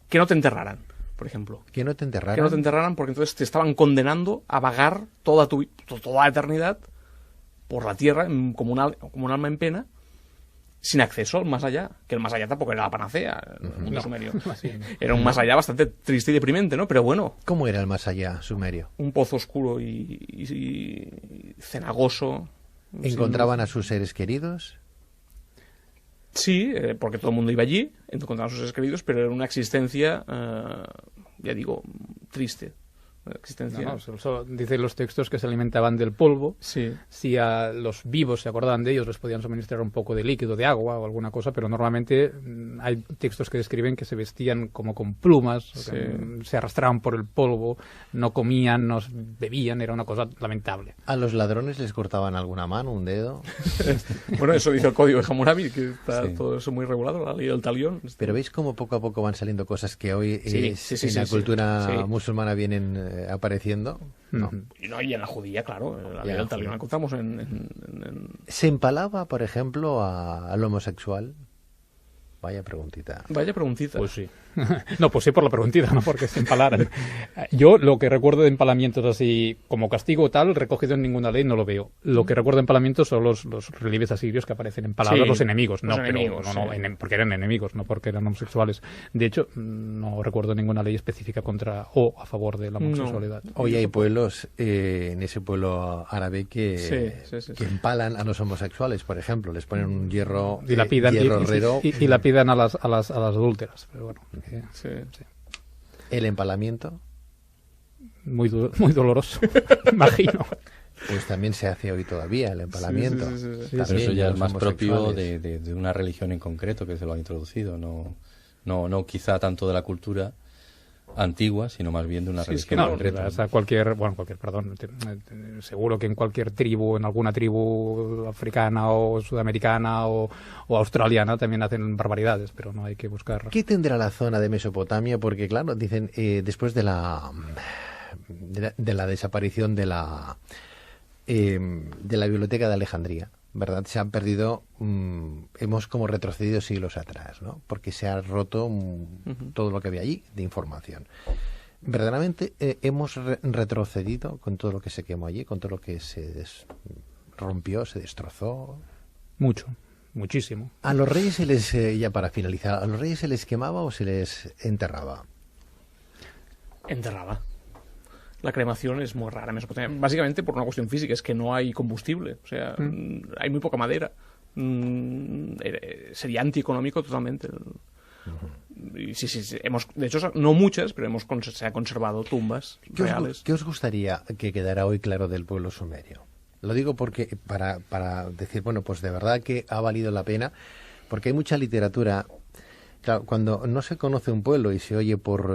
que no te enterraran, por ejemplo. Que no te enterraran. Que no te enterraran porque entonces te estaban condenando a vagar toda la eternidad por la tierra como un alma en pena, sin acceso al más allá. Que el más allá tampoco era la panacea, el mundo sumerio. Era un más allá bastante triste y deprimente, ¿no? Pero bueno. ¿Cómo era el más allá sumerio? Un pozo oscuro y cenagoso. ¿Encontraban a sus seres queridos? Sí, porque todo el mundo iba allí, encontraban a sus seres queridos, pero era una existencia, ya digo, triste. Existencia. Dicen los textos que se alimentaban del polvo. Sí. Si a los vivos se acordaban de ellos, les podían suministrar un poco de líquido, de agua o alguna cosa, pero normalmente hay textos que describen que se vestían como con plumas, sí. Se arrastraban por el polvo, no comían, no bebían, era una cosa lamentable. ¿A los ladrones les cortaban alguna mano, un dedo? Bueno, eso dice el código de Hammurabi, que está sí. todo eso muy regulado, la ley del talión. Pero veis cómo poco a poco van saliendo cosas que hoy en la sí, cultura musulmana vienen apareciendo. No. Y en la judía, claro, la ley del talión la encontramos en... ¿Se empalaba, por ejemplo, al homosexual? Vaya preguntita. Vaya preguntita. Pues sí. No, pues sí por la preguntita, no porque se empalaran. Yo lo que recuerdo de empalamientos así como castigo tal, recogido en ninguna ley, no lo veo. Lo que recuerdo de empalamientos son los relieves asirios que aparecen empalados, los enemigos. Porque eran enemigos, no porque eran homosexuales. De hecho, no recuerdo ninguna ley específica contra o a favor de la homosexualidad. Hoy hay pueblos, en ese pueblo árabe que empalan a los homosexuales, por ejemplo. Les ponen un hierro herrero. Y lapidan a las adúlteras. Pero bueno. Sí. ¿El empalamiento? Muy doloroso, imagino. Pues también se hace hoy todavía el empalamiento. Sí. Pero eso ya es más propio de una religión en concreto que se lo ha introducido, no quizá tanto de la cultura antigua, sino más bien de una religión concreta. O sea, seguro que en cualquier tribu, en alguna tribu africana o sudamericana o australiana también hacen barbaridades, pero no hay que buscar. ¿Qué tendrá la zona de Mesopotamia? Porque claro, dicen, después de la desaparición de la biblioteca de Alejandría, ¿verdad? Se han perdido, hemos como retrocedido siglos atrás, ¿no? Porque se ha roto todo lo que había allí de información. Verdaderamente hemos retrocedido con todo lo que se quemó allí, con todo lo que se rompió, se destrozó. Muchísimo. A los reyes se les, ya para finalizar, ¿a los reyes se les quemaba o se les enterraba? Enterraba. La cremación es muy rara en Mesopotamia. Básicamente por una cuestión física, es que no hay combustible. O sea, hay muy poca madera. Sería antieconómico totalmente. Y sí. De hecho, no muchas, pero se ha conservado tumbas reales. ¿Qué os gustaría que quedara hoy claro del pueblo sumerio? Lo digo porque para decir, bueno, pues de verdad que ha valido la pena, porque hay mucha literatura. Claro, cuando no se conoce un pueblo y se oye por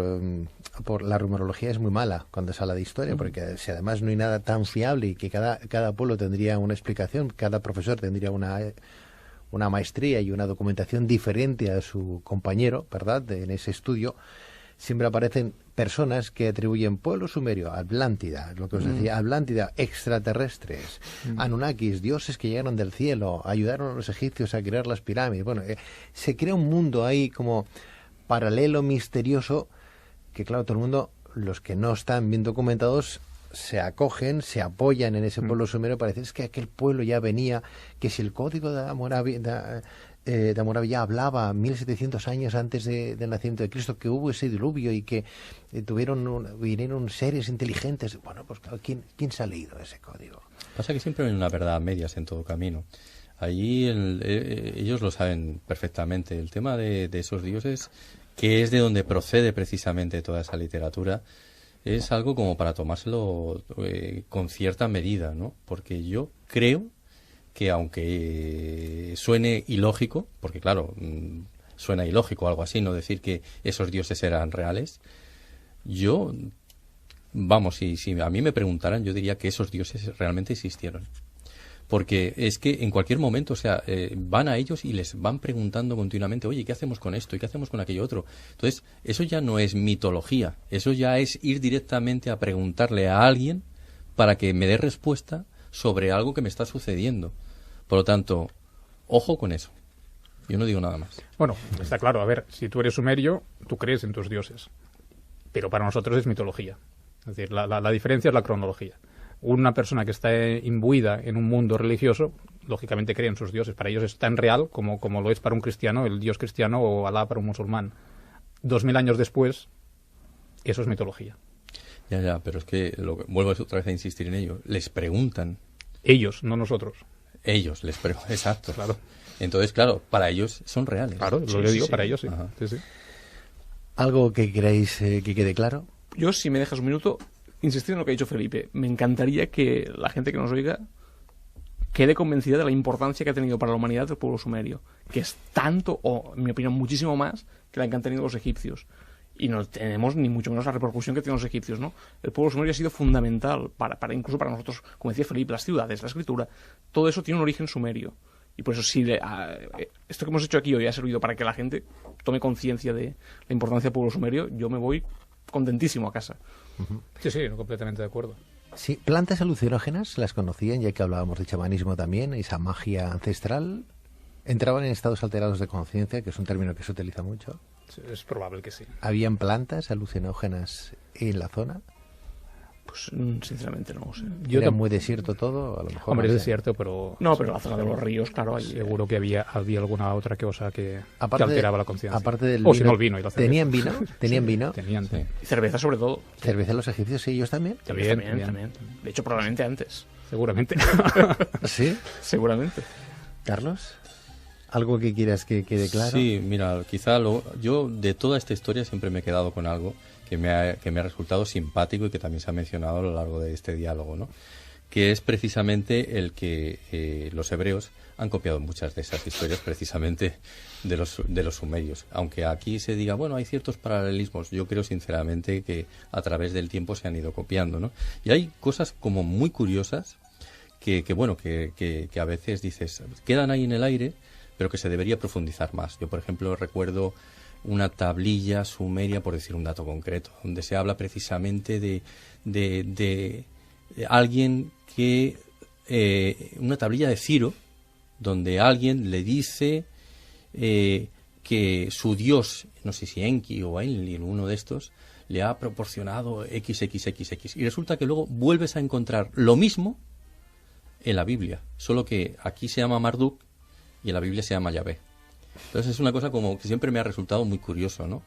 la rumorología es muy mala cuando se habla de historia, porque si además no hay nada tan fiable y que cada pueblo tendría una explicación, cada profesor tendría una maestría y una documentación diferente a su compañero, ¿verdad?, en ese estudio, siempre aparecen personas que atribuyen pueblo sumerio, Atlántida, lo que os decía, Atlántida, extraterrestres, Anunnakis, dioses que llegaron del cielo, ayudaron a los egipcios a crear las pirámides. Bueno, se crea un mundo ahí como paralelo, misterioso, que claro, todo el mundo, los que no están bien documentados, se acogen, se apoyan en ese pueblo sumerio para decir es que aquel pueblo ya venía, que si el código de Hammurabi ya hablaba 1700 años antes del nacimiento de Cristo, que hubo ese diluvio y que vinieron seres inteligentes. Bueno, pues claro, ¿quién se ha leído ese código? Pasa que siempre hay una verdad a medias en todo camino. Allí ellos lo saben perfectamente. El tema de esos dioses, que es de donde procede precisamente toda esa literatura, es algo como para tomárselo con cierta medida, ¿no? Porque yo creo que aunque suene ilógico, porque claro, suena ilógico algo así, no decir que esos dioses eran reales, si a mí me preguntaran, yo diría que esos dioses realmente existieron. Porque es que en cualquier momento, o sea, van a ellos y les van preguntando continuamente, oye, ¿qué hacemos con esto? ¿Y qué hacemos con aquello otro? Entonces, eso ya no es mitología, eso ya es ir directamente a preguntarle a alguien para que me dé respuesta sobre algo que me está sucediendo. Por lo tanto, ojo con eso. Yo no digo nada más. Bueno, está claro. A ver, si tú eres sumerio, tú crees en tus dioses. Pero para nosotros es mitología. Es decir, la diferencia es la cronología. Una persona que está imbuida en un mundo religioso, lógicamente cree en sus dioses. Para ellos es tan real como lo es para un cristiano, el dios cristiano, o Alá para un musulmán. 2000 años después, eso es mitología. Ya, pero es que vuelvo otra vez a insistir en ello. Les preguntan. Ellos, no nosotros. Ellos les preguntan. Exacto. Claro. Entonces, claro, para ellos son reales. Claro, lo que digo, para ellos sí. Sí. ¿Algo que queráis que quede claro? Yo, si me dejas un minuto, insistir en lo que ha dicho Felipe. Me encantaría que la gente que nos oiga quede convencida de la importancia que ha tenido para la humanidad el pueblo sumerio, que es tanto, o en mi opinión muchísimo más, que la que han tenido los egipcios. Y no tenemos ni mucho menos la repercusión que tienen los egipcios, ¿no? El pueblo sumerio ha sido fundamental incluso para nosotros, como decía Felipe, las ciudades, la escritura, todo eso tiene un origen sumerio. Y por eso, si esto que hemos hecho aquí hoy ha servido para que la gente tome conciencia de la importancia del pueblo sumerio, yo me voy contentísimo a casa. Sí, completamente de acuerdo. Sí, plantas alucinógenas, ¿las conocían? Ya que hablábamos de chamanismo también, esa magia ancestral. ¿Entraban en estados alterados de conciencia, que es un término que se utiliza mucho? Es probable que sí. ¿Habían plantas alucinógenas en la zona? Pues sinceramente no lo sé. ¿Era muy desierto todo? A lo mejor. Hombre, es desierto, pero... No, pero la zona de los ríos, claro. Seguro que había alguna otra cosa que alteraba la conciencia. Aparte del vino. O si no, el vino y la cerveza. ¿Tenían vino? ¿Tenían sí, vino? Tenían, sí. Y cerveza sobre todo. ¿Cerveza los egipcios? ¿Sí, ellos también? También. De hecho, probablemente antes. Seguramente. ¿Sí? Seguramente. ¿Carlos? ¿Algo que quieras que quede claro? Sí, mira, quizá yo de toda esta historia siempre me he quedado con algo que me ha resultado simpático y que también se ha mencionado a lo largo de este diálogo, ¿no? Que es precisamente el que los hebreos han copiado muchas de esas historias precisamente de los sumerios. Aunque aquí se diga, bueno, hay ciertos paralelismos, yo creo sinceramente que a través del tiempo se han ido copiando, ¿no? Y hay cosas como muy curiosas que a veces dices, quedan ahí en el aire, pero que se debería profundizar más. Yo, por ejemplo, recuerdo una tablilla sumeria, por decir un dato concreto, donde se habla precisamente de alguien que... una tablilla de Ciro, donde alguien le dice que su dios, no sé si Enki o Enlil, uno de estos, le ha proporcionado XXXX. Y resulta que luego vuelves a encontrar lo mismo en la Biblia, solo que aquí se llama Marduk y en la Biblia se llama Yahvé. Entonces es una cosa como que siempre me ha resultado muy curioso, ¿no?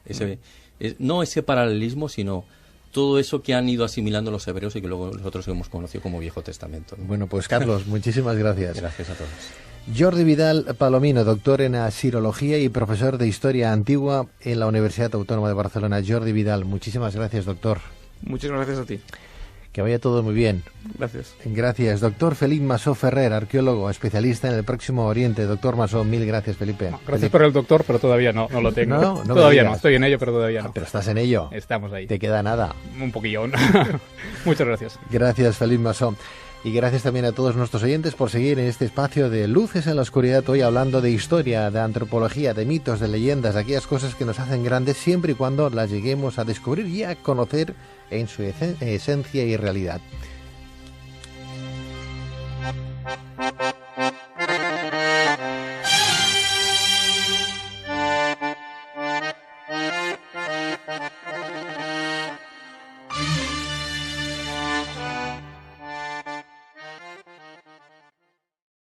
No ese paralelismo, sino todo eso que han ido asimilando los hebreos y que luego nosotros hemos conocido como Viejo Testamento, ¿no? Bueno, pues Carlos, muchísimas gracias. Gracias a todos. Jordi Vidal Palomino, doctor en asirología y profesor de Historia Antigua en la Universidad Autónoma de Barcelona. Jordi Vidal, muchísimas gracias, doctor. Muchísimas gracias a ti. Que vaya todo muy bien. Gracias. Gracias. Doctor Felipe Masó Ferrer, arqueólogo, especialista en el Próximo Oriente. Doctor Masó, mil gracias, Felipe. Gracias por el doctor, pero todavía no lo tengo. No todavía no, estoy en ello, pero todavía no. Pero estás en ello. Estamos ahí. Te queda nada. Un poquillo. Muchas gracias. Gracias, Felipe Masó. Y gracias también a todos nuestros oyentes por seguir en este espacio de Luces en la Oscuridad, hoy hablando de historia, de antropología, de mitos, de leyendas, de aquellas cosas que nos hacen grandes siempre y cuando las lleguemos a descubrir y a conocer en su esencia y realidad.